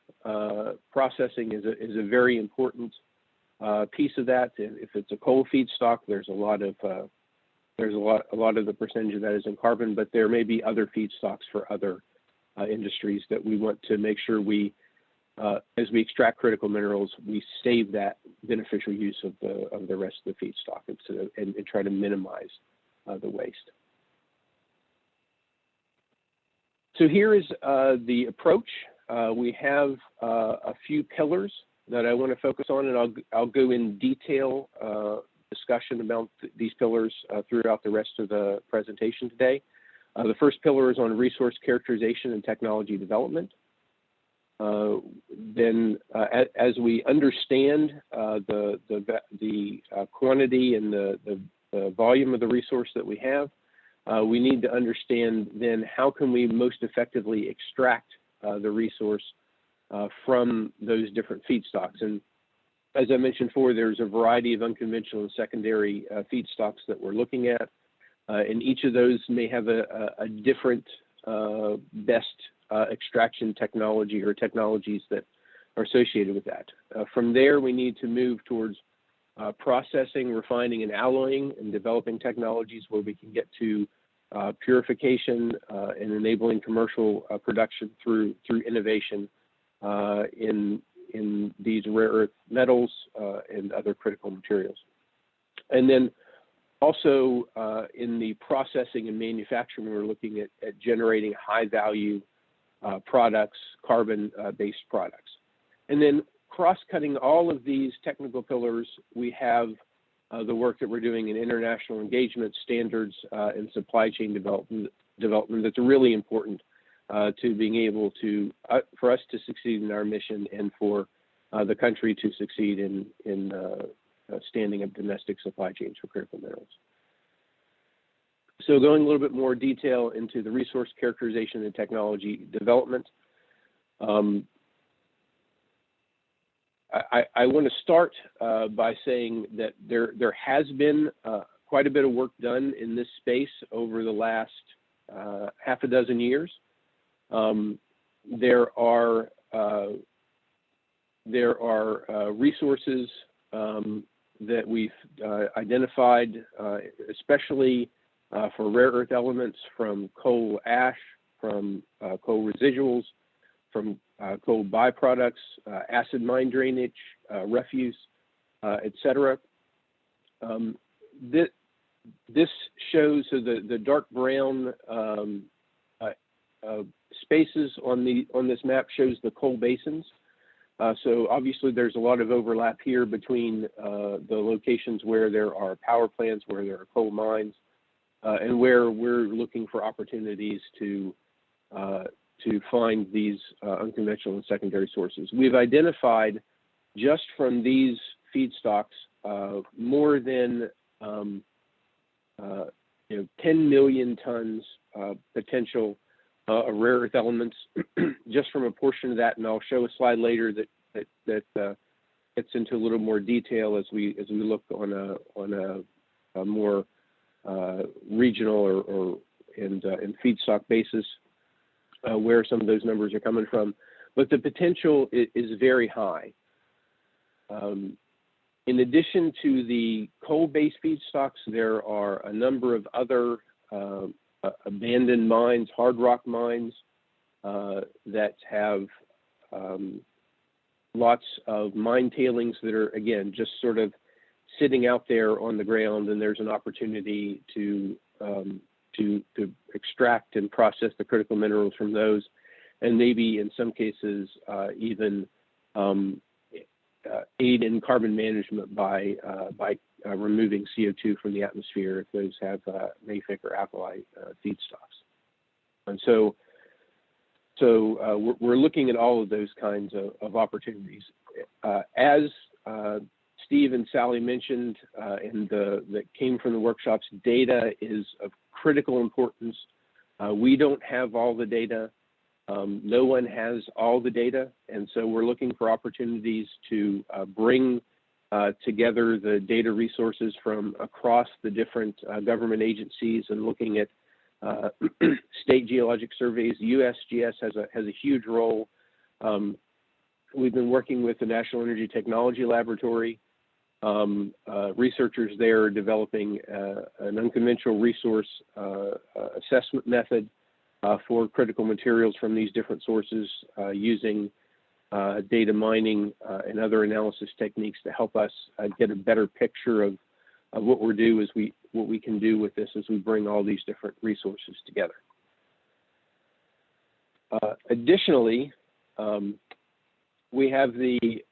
processing is a very important piece of that. If it's a coal feedstock, there's a lot of the percentage of that is in carbon, but there may be other feedstocks for other industries that we want to make sure we, as we extract critical minerals, we save that beneficial use of the rest of the feedstock and try to minimize the waste. So here is the approach. We have a few pillars that I want to focus on, and I'll go in detail discussion about these pillars throughout the rest of the presentation today. The first pillar is on resource characterization and technology development. Then, as we understand the quantity and the volume of the resource that we have, we need to understand then how can we most effectively extract the resource from those different feedstocks. And as I mentioned before, there's a variety of unconventional and secondary feedstocks that we're looking at. And each of those may have a different best extraction technology or technologies that are associated with that. From there, we need to move towards processing, refining, and alloying, and developing technologies where we can get to purification and enabling commercial production through innovation in these rare earth metals and other critical materials. And then also in the processing and manufacturing, we're looking at generating high value products, carbon-based products. And then cross-cutting all of these technical pillars, we have the work that we're doing in international engagement, standards, and supply chain development that's really important to being able to, for us to succeed in our mission and for the country to succeed in standing up domestic supply chains for critical minerals. So going a little bit more detail into the resource characterization and technology development. I want to start by saying that there has been quite a bit of work done in this space over the last half a dozen years. There are resources that we've identified, especially for rare earth elements from coal ash, from coal residuals, from coal byproducts, acid mine drainage, refuse, etc. This shows, so the dark brown spaces on this map shows the coal basins. So obviously there's a lot of overlap here between the locations where there are power plants, where there are coal mines, and where we're looking for opportunities to find these unconventional and secondary sources. We've identified just from these feedstocks more than 10 million tons potential of rare earth elements just from a portion of that, and I'll show a slide later that gets into a little more detail as we look on a more regional and feedstock basis where some of those numbers are coming from. But the potential is very high. In addition to the coal-based feedstocks, there are a number of other abandoned mines, hard rock mines that have lots of mine tailings that are, again, just sort of sitting out there on the ground, and there's an opportunity to extract and process the critical minerals from those, and maybe in some cases even aid in carbon management by removing CO2 from the atmosphere if those have mafic or alkali feedstocks. And so we're looking at all of those kinds of opportunities. As Steve and Sally mentioned, and that came from the workshops, data is of critical importance. We don't have all the data. No one has all the data, and so we're looking for opportunities to bring together the data resources from across the different government agencies and looking at state geologic surveys. USGS has a huge role. We've been working with the National Energy Technology Laboratory. Researchers there are developing an unconventional resource assessment method for critical materials from these different sources using data mining and other analysis techniques to help us get a better picture of what we can do with this as we bring all these different resources together. Additionally, we have the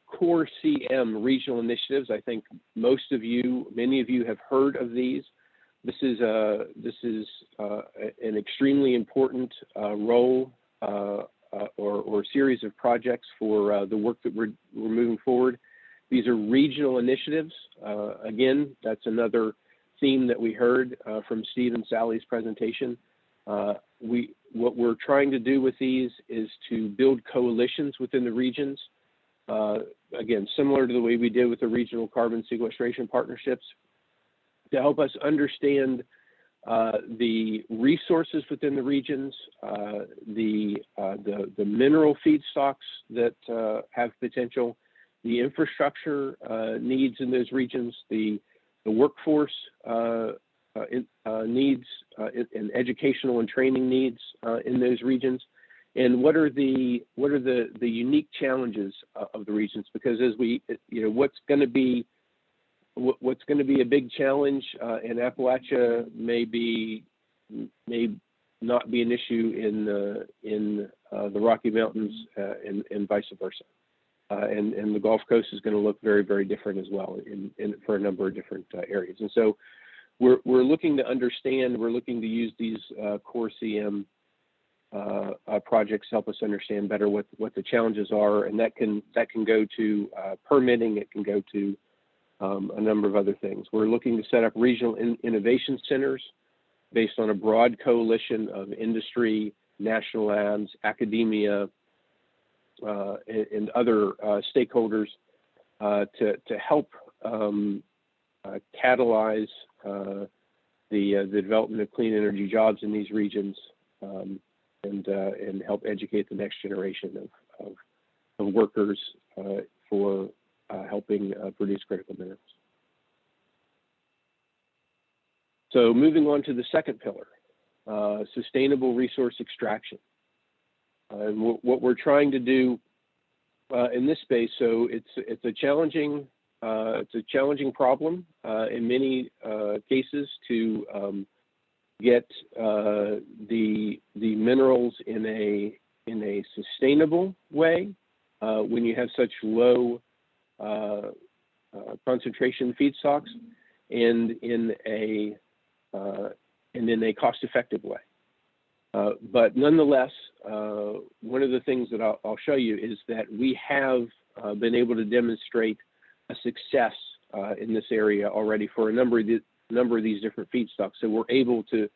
core CM regional initiatives. I think many of you have heard of these. This is an extremely important role or series of projects for the work that we're moving forward. These are regional initiatives. Again, that's another theme that we heard from Steve and Sally's presentation. What we're trying to do with these is to build coalitions within the regions. Again, similar to the way we did with the regional carbon sequestration partnerships, to help us understand the resources within the regions, the mineral feedstocks that have potential, the infrastructure needs in those regions, the workforce needs and educational and training needs in those regions, and what are the unique challenges of the regions? Because as what's going to be a big challenge in Appalachia may not be an issue in the Rocky Mountains and vice versa. And the Gulf Coast is going to look very, very different as well for a number of different areas. And so we're looking to understand, we're looking to use these core CM projects to help us understand better what the challenges are, and that can go to permitting, it can go to a number of other things. We're looking to set up regional innovation centers based on a broad coalition of industry, national labs, academia, and other stakeholders to help catalyze the development of clean energy jobs in these regions, and help educate the next generation of workers for helping produce critical minerals. So moving on to the second pillar, sustainable resource extraction. And what we're trying to do in this space, so it's a challenging problem in many cases to get the minerals in a sustainable way when you have such low concentration feedstocks, and in a cost-effective way. But nonetheless, one of the things that I'll show you is that we have been able to demonstrate a success in this area already for a number of these different feedstocks. So we're able to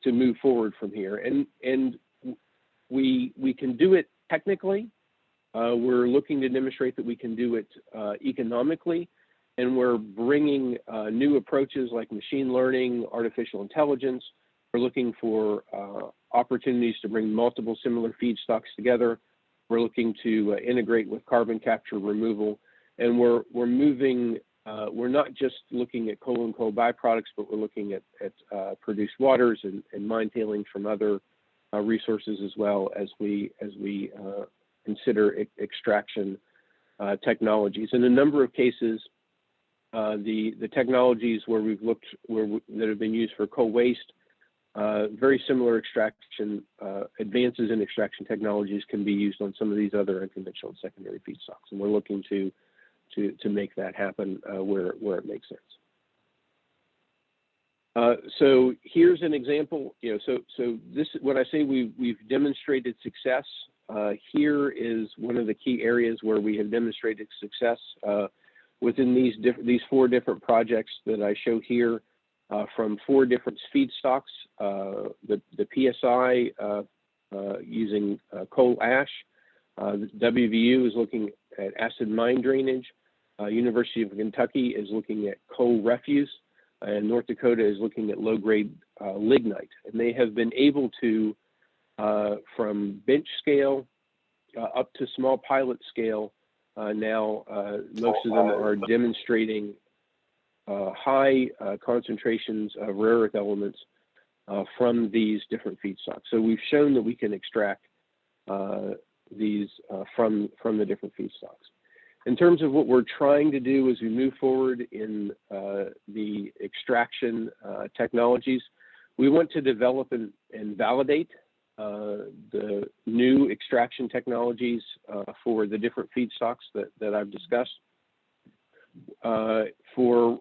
move forward from here, and we can do it technically. We're looking to demonstrate that we can do it economically, and we're bringing new approaches like machine learning, artificial intelligence. We're looking for opportunities to bring multiple similar feedstocks together. We're looking to integrate with carbon capture removal, and we're moving. We're not just looking at coal and coal byproducts, but we're looking at produced waters and mine tailings from other resources as well as we consider extraction technologies. In a number of cases, the technologies where we've looked that have been used for coal waste, very similar extraction advances in extraction technologies can be used on some of these other unconventional and secondary feedstocks, and we're looking to make that happen where it makes sense. So here's an example. So this, when I say we've demonstrated success, here is one of the key areas where we have demonstrated success within these 4 different projects that I show here, from 4 different feedstocks. The PSI using coal ash. The WVU is looking at acid mine drainage. University of Kentucky is looking at coal refuse, and North Dakota is looking at low-grade lignite. And they have been able to, from bench scale up to small pilot scale, now most of them are demonstrating high concentrations of rare earth elements from these different feedstocks. So we've shown that we can extract these from the different feedstocks. In terms of what we're trying to do as we move forward in the extraction technologies, we want to develop and validate the new extraction technologies for the different feedstocks that I've discussed. For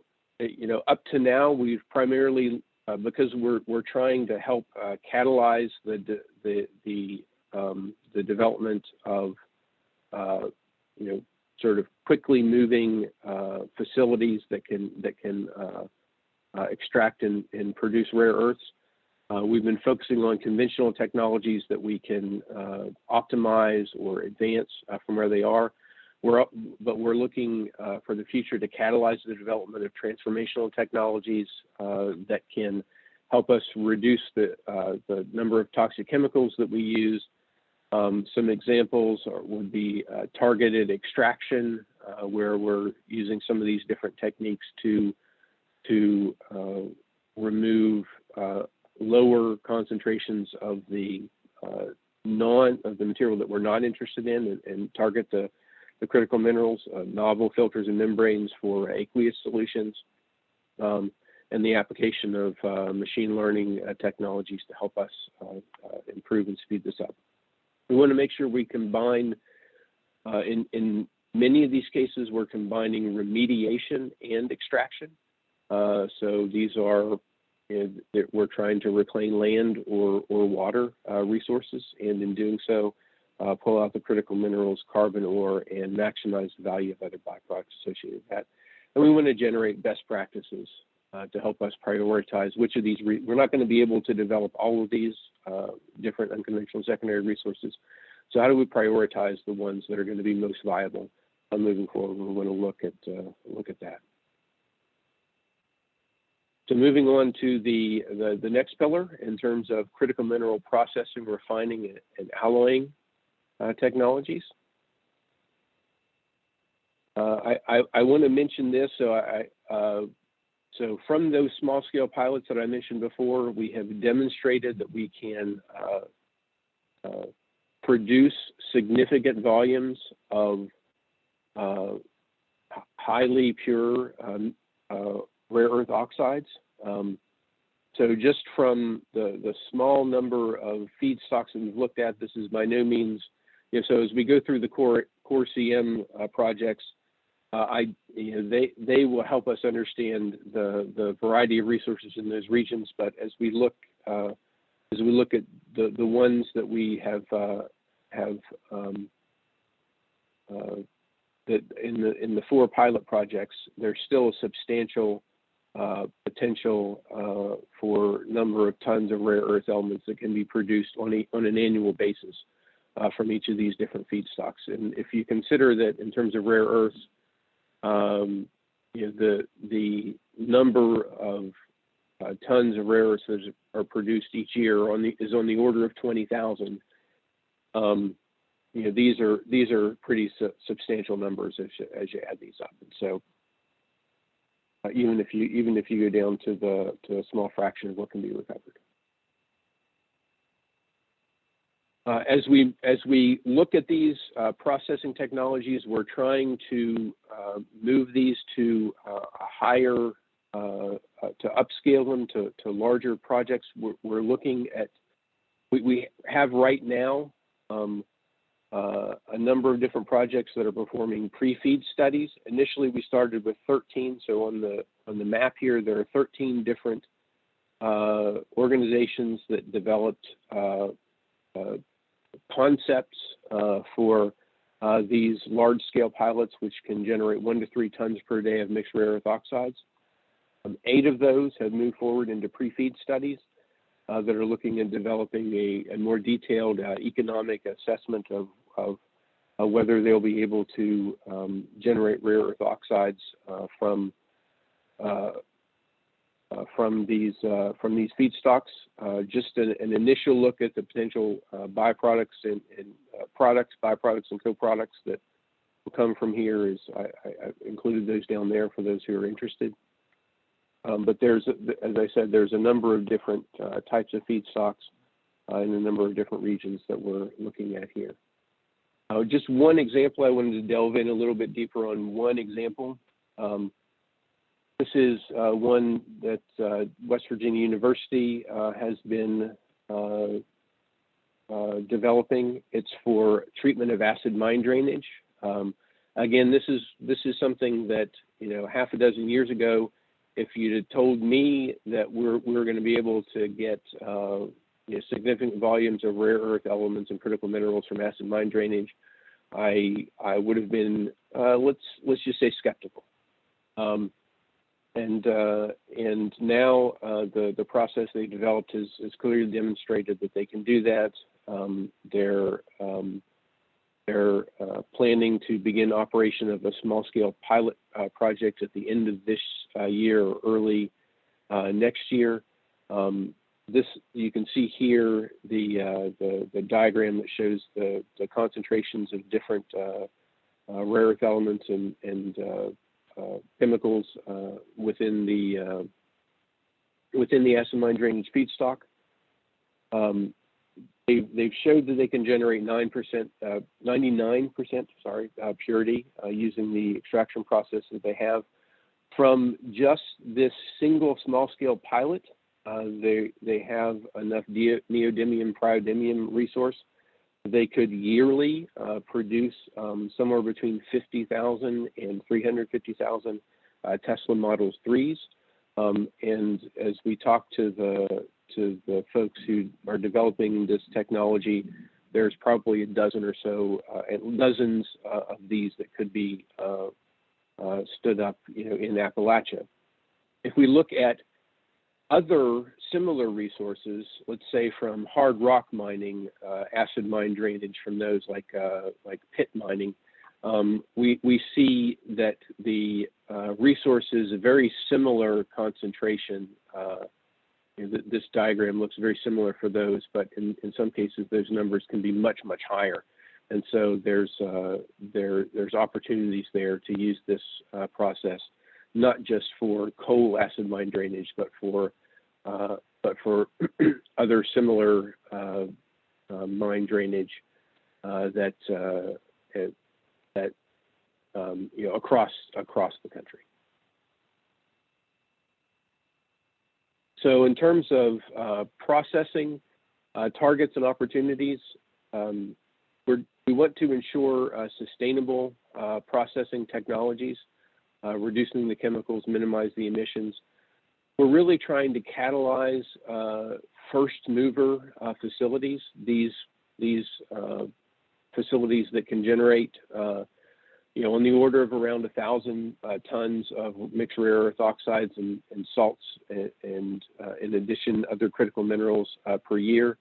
up to now, we've primarily because we're trying to help catalyze the development of sort of quickly moving facilities that can extract and produce rare earths. We've been focusing on conventional technologies that we can optimize or advance from where they are. But we're looking for the future to catalyze the development of transformational technologies that can help us reduce the number of toxic chemicals that we use. Some examples would be targeted extraction, where we're using some of these different techniques to remove lower concentrations of the material that we're not interested in, and target the critical minerals, novel filters and membranes for aqueous solutions, and the application of machine learning technologies to help us improve and speed this up. We want to make sure we combine, in many of these cases, we're combining remediation and extraction. So these are, we're trying to reclaim land or water resources, and in doing so, pull out the critical minerals, carbon ore, and maximize the value of other byproducts associated with that. And we want to generate best practices to help us prioritize which of these, we're not going to be able to develop all of these different unconventional secondary resources. So how do we prioritize the ones that are going to be most viable moving forward? We want to look at that. So moving on to the next pillar in terms of critical mineral processing, refining, and alloying technologies. I want to mention this. So from those small scale pilots that I mentioned before, we have demonstrated that we can produce significant volumes of highly pure rare earth oxides. So just from the small number of feedstocks that we've looked at, this is by no means, so as we go through the core CM projects, they will help us understand the variety of resources in those regions. But as we look at the ones that we have that in the 4 pilot projects, there's still a substantial potential for number of tons of rare earth elements that can be produced on an annual basis from each of these different feedstocks. And if you consider that in terms of rare earths, the number of tons of rare earths that are produced each year is on the order of 20,000. These are pretty substantial numbers as you add these up. And so even if you go down to a small fraction of what can be recovered. As we look at these processing technologies, we're trying to move these to higher, to upscale them to larger projects. We're looking at, we have right now a number of different projects that are performing pre-feed studies. Initially, we started with 13. So on the map here, there are 13 different organizations that developed concepts for these large-scale pilots, which can generate 1 to 3 tons per day of mixed rare earth oxides. 8 of those have moved forward into pre-feed studies that are looking at developing a more detailed economic assessment of whether they'll be able to generate rare earth oxides from these feedstocks. Just an initial look at the potential byproducts and byproducts and co-products that will come from here is I've included those down there for those who are interested. But there's, as I said, there's a number of different types of feedstocks in a number of different regions that we're looking at here. Just one example, I wanted to delve in a little bit deeper on one example. This is one that West Virginia University has been developing. It's for treatment of acid mine drainage. Again, this is something that, half a dozen years ago, if you'd have told me that we're going to be able to get significant volumes of rare earth elements and critical minerals from acid mine drainage, I would have been let's just say skeptical. And now the process they developed has clearly demonstrated that they can do that. They're planning to begin operation of a small-scale pilot project at the end of this year or early next year. This, you can see here the diagram that shows the concentrations of different rare earth elements and chemicals within the acid mine drainage feedstock. They've showed that they can generate 99% purity using the extraction process that they have. From just this single small-scale pilot, they have enough neodymium, praseodymium resource. They could yearly produce somewhere between 50,000 and 350,000 Tesla Model 3s. And as we talk to the folks who are developing this technology, there's probably a dozen or so, and dozens of these that could be stood up, in Appalachia. If we look at other similar resources, let's say from hard rock mining, acid mine drainage from those like pit mining, we see that the resources a very similar concentration. This diagram looks very similar for those, but in some cases those numbers can be much higher, and so there's opportunities there to use this process, not just for coal acid mine drainage, but for other similar mine drainage that across the country. So in terms of processing targets and opportunities, we want to ensure sustainable processing technologies, reducing the chemicals, minimize the emissions. We're really trying to catalyze first mover facilities, these facilities that can generate on the order of around 1,000 tons of mixed rare earth oxides and salts, and in addition, other critical minerals per year.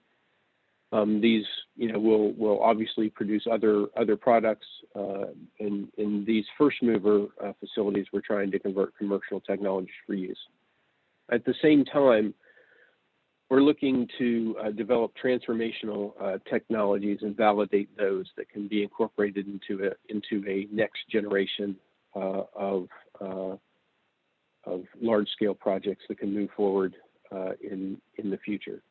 These, will obviously produce other products. In these first mover facilities, we're trying to convert commercial technologies for use. At the same time, we're looking to develop transformational technologies and validate those that can be incorporated into a next generation of large-scale projects that can move forward in the future.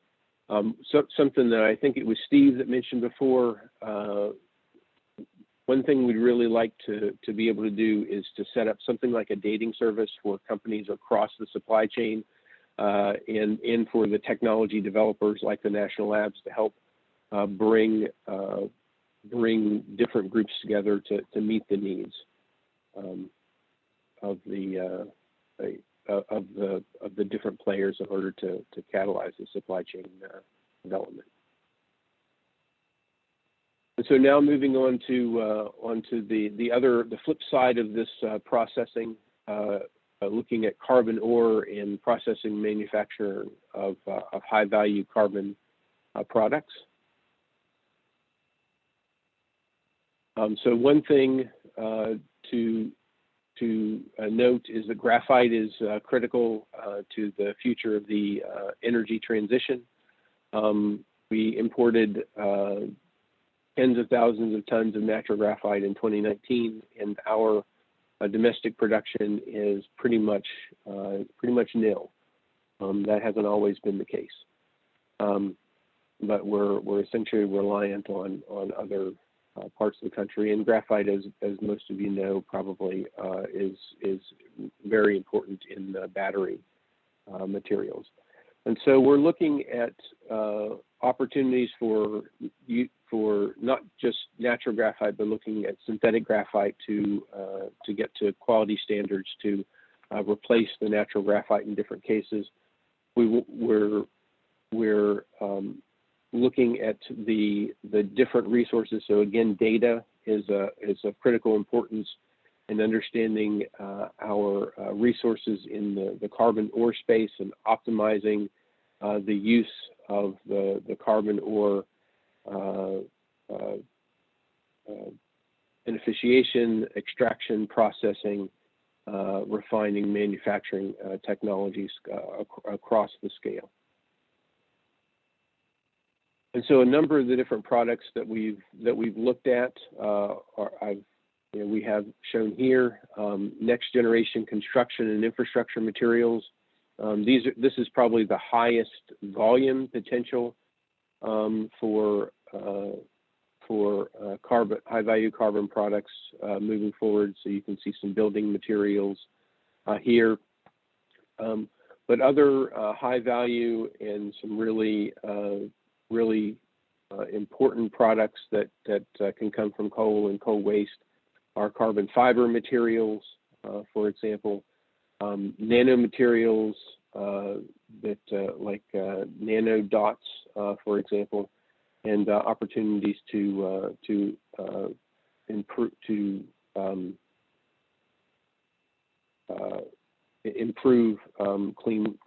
So something that I think it was Steve that mentioned before. One thing we'd really like to be able to do is to set up something like a dating service for companies across the supply chain, and for the technology developers like the national labs to help bring different groups together to meet the needs of the different players in order to catalyze the supply chain development. And so now moving on to the flip side of this processing, looking at carbon ore and processing manufacture of high value carbon products. So one thing to note is that graphite is critical to the future of the energy transition. We imported tens of thousands of tons of natural graphite in 2019, and our domestic production is pretty much nil. That hasn't always been the case, but we're essentially reliant on other parts of the country. And graphite, as most of you know, probably is very important in the battery materials. And so we're looking at opportunities for not just natural graphite, but looking at synthetic graphite to get to quality standards to replace the natural graphite in different cases. We're looking at the different resources. So again, data is of critical importance in understanding our resources in the carbon ore space and optimizing the use of the carbon ore beneficiation, extraction, processing, refining, manufacturing technologies across the scale. And so a number of the different products that we've looked at we have shown here. Next generation construction and infrastructure materials. This is probably the highest volume potential for high value carbon products moving forward. So you can see some building materials here, but other high value and some really important products that can come from coal and coal waste are carbon fiber materials, for example, nanomaterials that like nano dots, for example, and opportunities to improve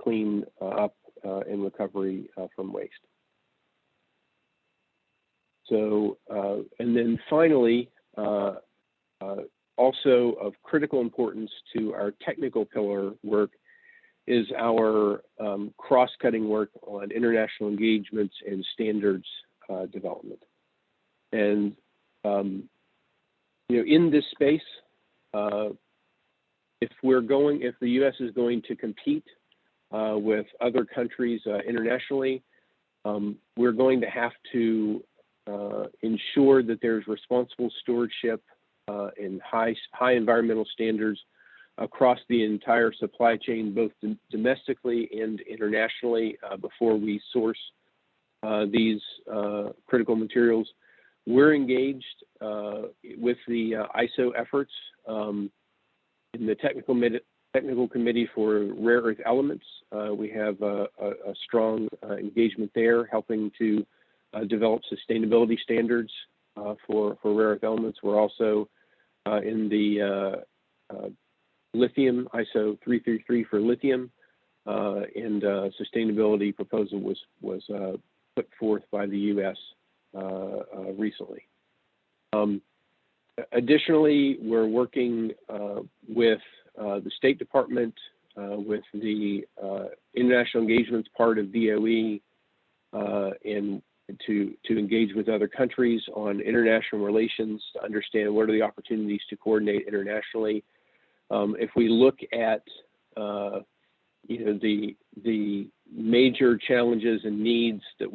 clean up and recovery from waste. So, and then finally, also of critical importance to our technical pillar work is our cross-cutting work on international engagements and standards development. And in this space, if the U.S. is going to compete with other countries internationally, we're going to have to ensure that there's responsible stewardship and high environmental standards across the entire supply chain, both domestically and internationally, before we source these critical materials. We're engaged with the ISO efforts in the technical committee for rare earth elements. We have a strong engagement there, helping to develop sustainability standards for rare earth elements. We're also in the lithium, ISO 333 for lithium, and sustainability proposal was put forth by the U.S. Recently. Additionally, we're working with the State Department, with the international engagements part of DOE, and to engage with other countries on international relations to understand what are the opportunities to coordinate internationally. If we look at the major challenges and needs that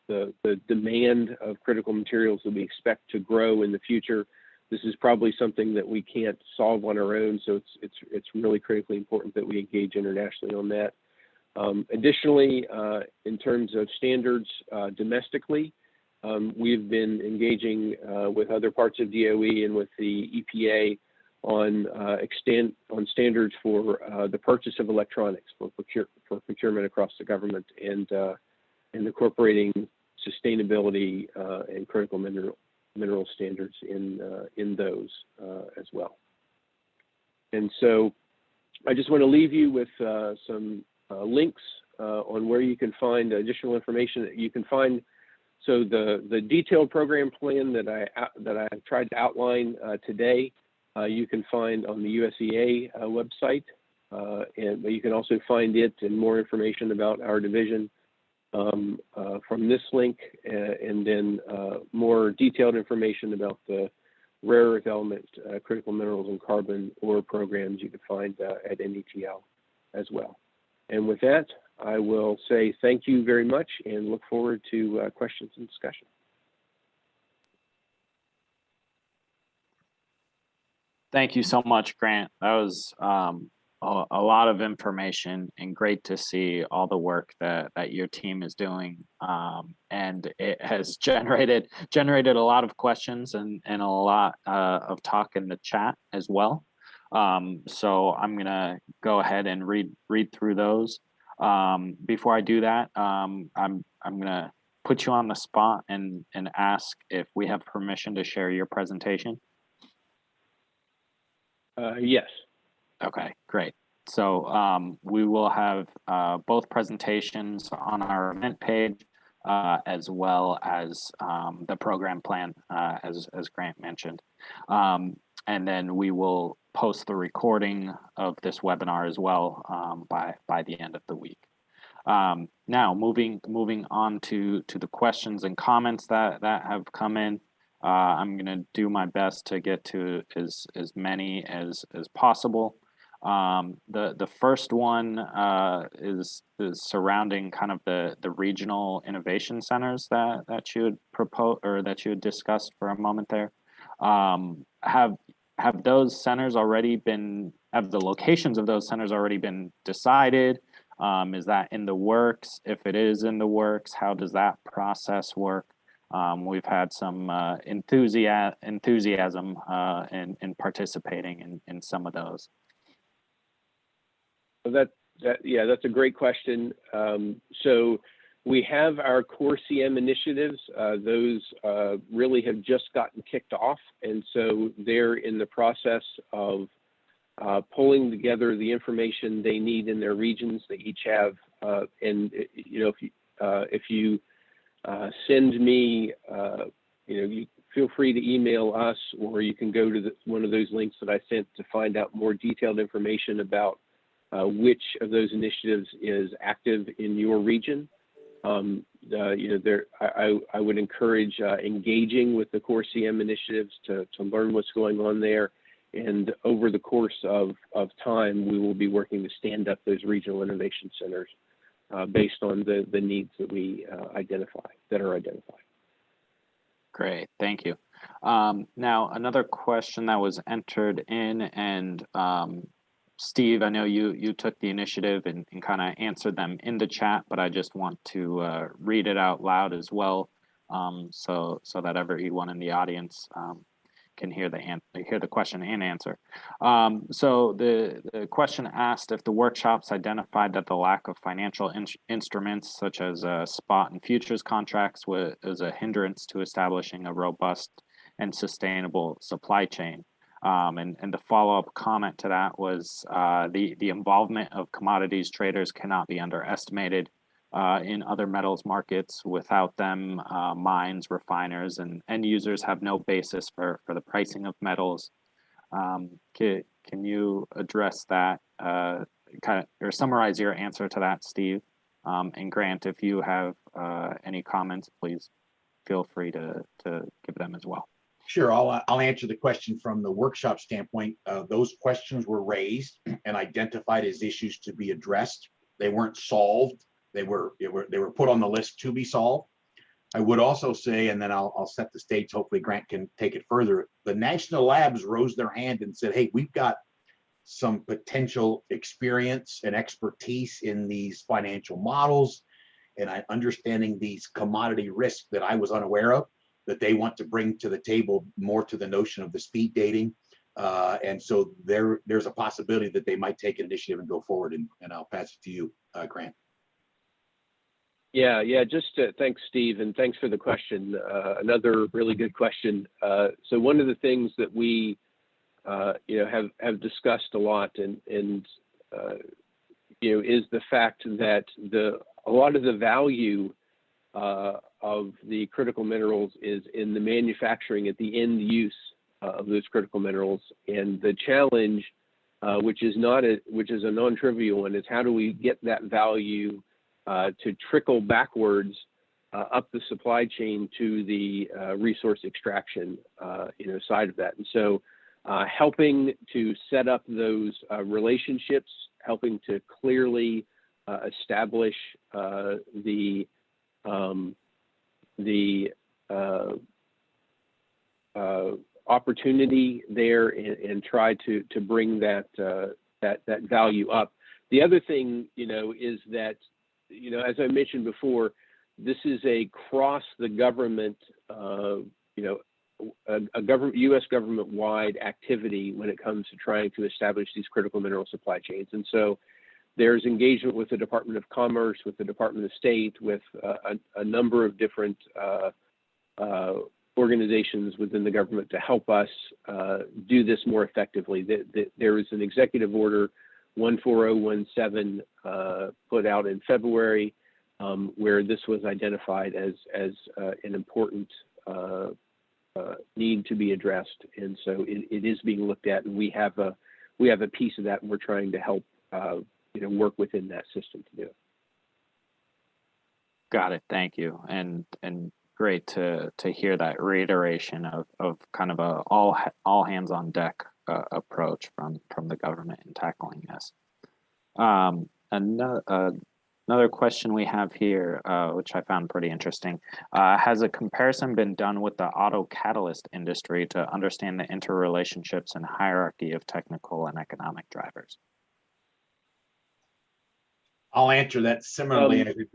the demand of critical materials that we expect to grow in the future, this is probably something that we can't solve on our own. So it's really critically important that we engage internationally on that. Additionally, in terms of standards domestically, we've been engaging with other parts of DOE and with the EPA on standards for the purchase of electronics for procurement across the government, and incorporating sustainability and critical mineral standards in those as well. And so I just want to leave you with some links on where you can find additional information that you can find. So the detailed program plan that I tried to outline today, you can find on the USEA website, but you can also find it and more information about our division from this link, and then more detailed information about the rare earth element, critical minerals, and carbon ore programs you can find at NETL as well. And with that, I will say thank you very much and look forward to questions and discussion. Thank you so much, Grant. That was a lot of information, and great to see all the work that your team is doing. And it has generated a lot of questions and a lot of talk in the chat as well. So I'm gonna go ahead and read through those. Before I do that, I'm gonna put you on the spot and ask if we have permission to share your presentation. Yes. Okay, great. So we will have both presentations on our event page, as well as the program plan, as Grant mentioned. And then we will post the recording of this webinar as well by the end of the week. Now moving on to the questions and comments that have come in. I'm going to do my best to get to as many as possible. The first one is surrounding kind of the regional innovation centers that you had proposed, or that you had discussed for a moment there. Have those centers already been, have the locations of those centers already been decided? Is that in the works? If it is in the works, how does that process work? We've had some enthusiasm in participating in some of those. Well, yeah, that's a great question. So we have our core CM initiatives. Those really have just gotten kicked off. And so they're in the process of pulling together the information they need in their regions. They each have, if you send me, you feel free to email us, or you can go to one of those links that I sent to find out more detailed information about which of those initiatives is active in your region. I would encourage engaging with the core CM initiatives to learn what's going on there. And over the course of time, we will be working to stand up those regional innovation centers based on the needs that we are identified. Great, thank you. Now, another question that was entered in, and Steve, I know you took the initiative and kind of answered them in the chat, but I just want to read it out loud as well, so that everyone in the audience can hear the question and answer. So the question asked if the workshops identified that the lack of financial instruments such as spot and futures contracts was a hindrance to establishing a robust and sustainable supply chain. And the follow-up comment to that was the involvement of commodities traders cannot be underestimated. In other metals markets. Without them, mines, refiners, and end users have no basis for the pricing of metals. Can you address that, or summarize your answer to that, Steve? And Grant, if you have any comments, please feel free to give them as well. Sure, I'll answer the question from the workshop standpoint. Those questions were raised and identified as issues to be addressed. They weren't solved. They were put on the list to be solved. I would also say, and then I'll set the stage, hopefully Grant can take it further. The national labs rose their hand and said, hey, we've got some potential experience and expertise in these financial models and understanding these commodity risks that I was unaware of, that they want to bring to the table more to the notion of the speed dating. And so there's a possibility that they might take an initiative and go forward, and I'll pass it to you, Grant. Yeah, thanks, Steve, and thanks for the question. Another really good question. So one of the things that we, have discussed a lot, and is the fact that a lot of the value of the critical minerals is in the manufacturing at the end use of those critical minerals, and the challenge, which is a non-trivial one, is how do we get that value to trickle backwards up the supply chain to the resource extraction side of that. And so helping to set up those relationships, helping to clearly establish the opportunity there and try to bring that value up. The other thing, is that, as I mentioned before, this is a cross the government, U.S. government-wide activity when it comes to trying to establish these critical mineral supply chains. And so there's engagement with the Department of Commerce, with the Department of State, with a number of different organizations within the government to help us do this more effectively. There is an executive order 14017 put out in February, where this was identified as an important need to be addressed, and so it is being looked at, and we have a piece of that, and we're trying to help work within that system to do it. Got it. Thank you, and great to hear that reiteration of kind of a all hands on deck approach from the government in tackling this. Another question we have here, which I found pretty interesting. Has a comparison been done with the auto catalyst industry to understand the interrelationships and hierarchy of technical and economic drivers? I'll answer that similarly as we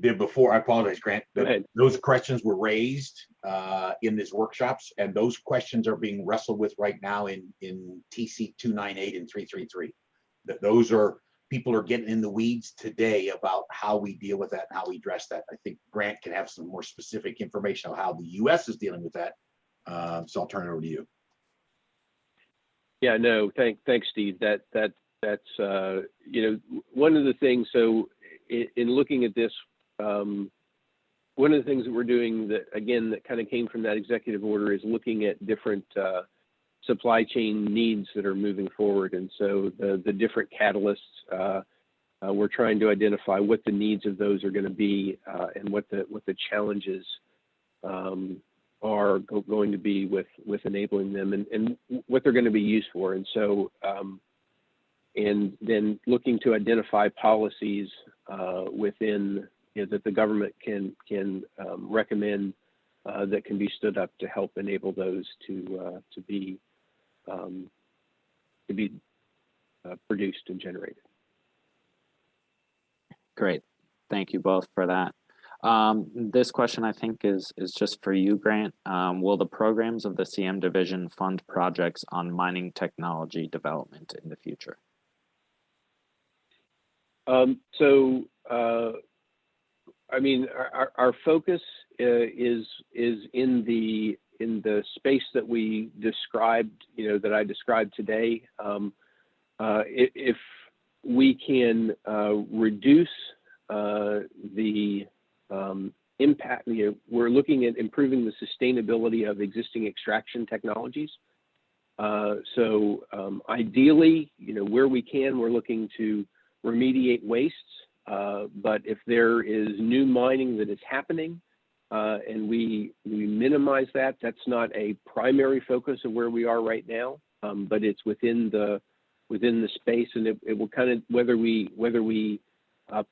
did before. I apologize, Grant. Those questions were raised in these workshops, and those questions are being wrestled with right now in TC 298 and 333. Those are people are getting in the weeds today about how we deal with that and how we address that. I think Grant can have some more specific information on how the US is dealing with that. So I'll turn it over to you. Yeah, no, thanks, Steve. That's you know, one of the things. So in looking at this, one of the things that we're doing that, again, that kind of came from that executive order is looking at different supply chain needs that are moving forward. And so the different catalysts, we're trying to identify what the needs of those are going to be and what the challenges are going to be with enabling them and what they're going to be used for. And so, and then looking to identify policies within, you know, that the government can recommend that can be stood up to help enable those to be produced and generated. Great, thank you both for that. This question I think is just for you, Grant. Will the programs of the CM division fund projects on mining technology development in the future? I mean, our focus is in the space that we described, you know, that I described today. If we can reduce the impact, you know, we're looking at improving the sustainability of existing extraction technologies. Ideally, you know, where we can, we're looking to remediate wastes. But if there is new mining that is happening and we minimize that, that's not a primary focus of where we are right now, but it's within the space, and it will kind of, whether we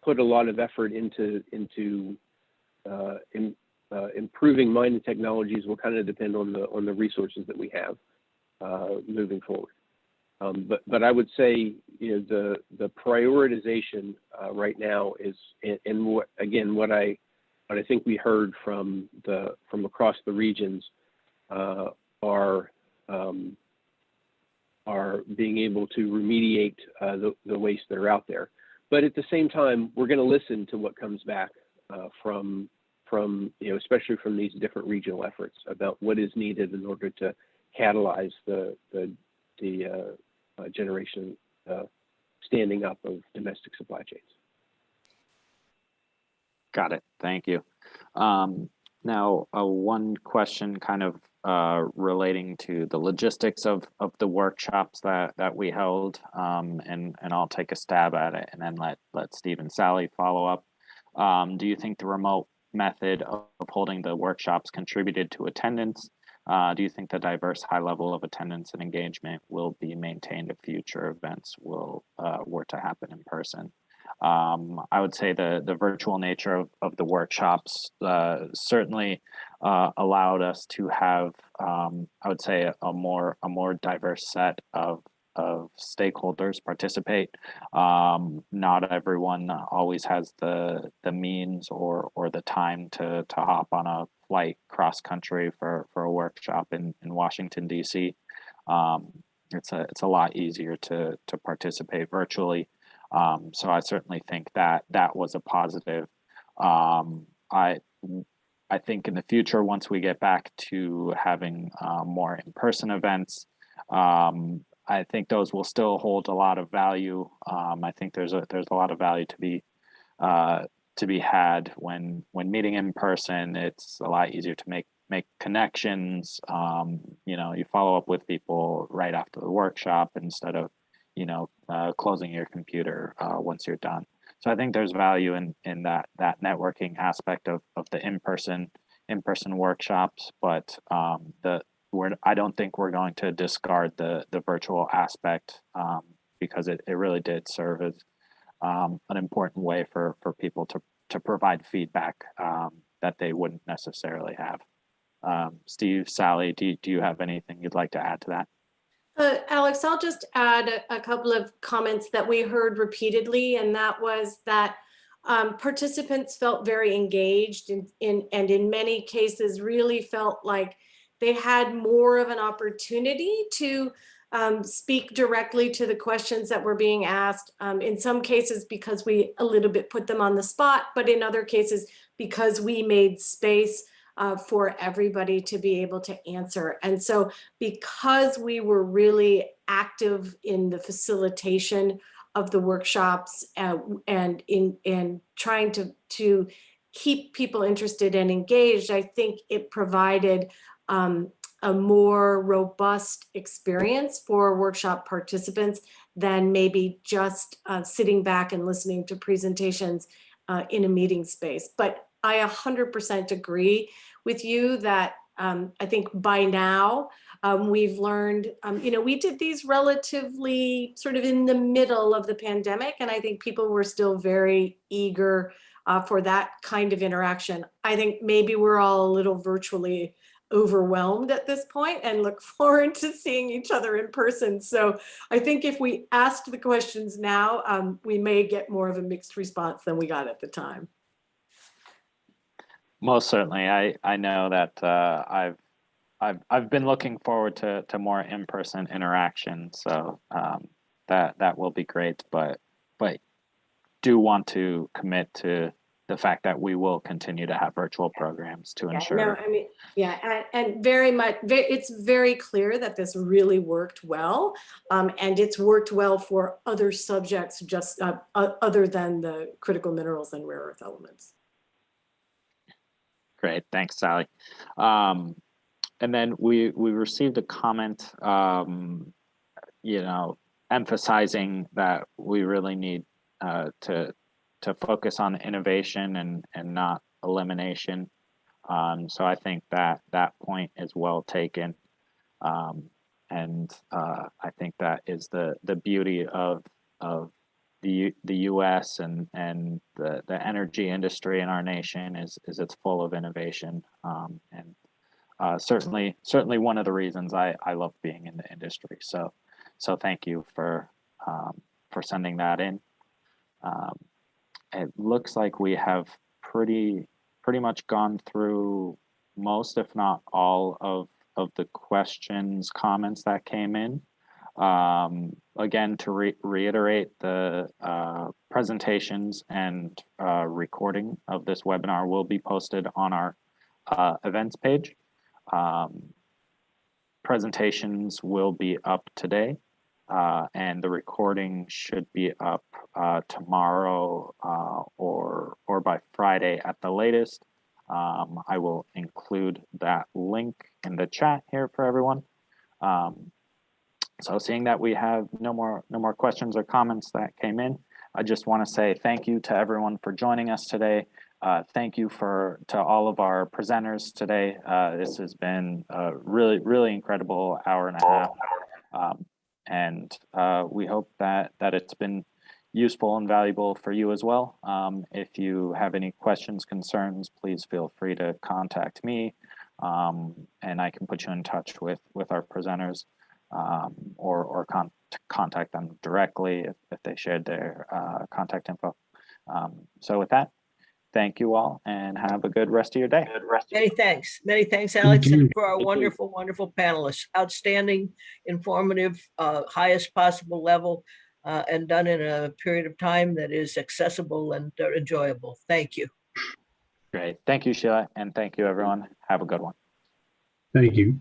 put a lot of effort into improving mining technologies will kind of depend on the resources that we have moving forward. But I would say, you know, the prioritization right now is, and what I think we heard from across the regions are being able to remediate the waste that are out there. But at the same time, we're going to listen to what comes back from you know, especially from these different regional efforts about what is needed in order to catalyze the generation standing up of domestic supply chains. Got it. Thank you. Now, one question kind of relating to the logistics of the workshops that we held, and I'll take a stab at it and then let Steve and Sally follow up. Do you think the remote method of holding the workshops contributed to attendance? Do you think the diverse high level of attendance and engagement will be maintained if future events were to happen in person? I would say the virtual nature of the workshops certainly allowed us to have, I would say, a more diverse set of stakeholders participate. Not everyone always has the means or the time to hop on a flight cross country for a workshop in Washington, DC. It's a lot easier to participate virtually. So I certainly think that was a positive. I think in the future, once we get back to having more in-person events, I think those will still hold a lot of value. I think there's a lot of value to be had when meeting in person. It's a lot easier to make connections. You know, you follow up with people right after the workshop instead of, you know, closing your computer once you're done. So I think there's value in that networking aspect of the in-person workshops, but I don't think we're going to discard the virtual aspect because it really did serve as an important way for people to provide feedback that they wouldn't necessarily have. Steve, Sally, do you have anything you'd like to add to that? Alex, I'll just add a couple of comments that we heard repeatedly, and that was that participants felt very engaged and in many cases really felt like they had more of an opportunity to speak directly to the questions that were being asked. In some cases, because we a little bit put them on the spot, but in other cases, because we made space for everybody to be able to answer. And so because we were really active in the facilitation of the workshops and in trying to keep people interested and engaged, I think it provided a more robust experience for workshop participants than maybe just sitting back and listening to presentations in a meeting space. But I 100% agree with you that I think by now we've learned, we did these relatively sort of in the middle of the pandemic, and I think people were still very eager for that kind of interaction. I think maybe we're all a little virtually overwhelmed at this point and look forward to seeing each other in person. So I think if we asked the questions now, we may get more of a mixed response than we got at the time. Most certainly. I know that I've been looking forward to more in-person interaction, so that will be great. But do want to commit to the fact that we will continue to have virtual programs to ensure. No, I mean, yeah, and very much, it's very clear that this really worked well, and it's worked well for other subjects, just other than the critical minerals and rare earth elements. Great, thanks, Sally. And then we received a comment, emphasizing that we really need to focus on innovation and not elimination. So I think that point is well taken. And I think that is the beauty of the US and the energy industry in our nation is it's full of innovation. And certainly one of the reasons I love being in the industry. So thank you for sending that in. It looks like we have pretty much gone through most, if not all, of the questions, comments that came in. Again, to reiterate, the presentations and recording of this webinar will be posted on our events page. Presentations will be up today. And the recording should be up tomorrow or by Friday at the latest. I will include that link in the chat here for everyone. So seeing that we have no more questions or comments that came in, I just want to say thank you to everyone for joining us today. Thank you to all of our presenters today. This has been a really incredible hour and a half. And we hope that it's been useful and valuable for you as well. If you have any questions, concerns, please feel free to contact me, and I can put you in touch with our presenters, or contact them directly if they shared their contact info. So with that, thank you all and have a good rest of your day. Many thanks, Alex, and for our wonderful panelists. Outstanding, informative, highest possible level, and done in a period of time that is accessible and enjoyable. Thank you. Great. Thank you, Sheila, and thank you, everyone. Have a good one. Thank you.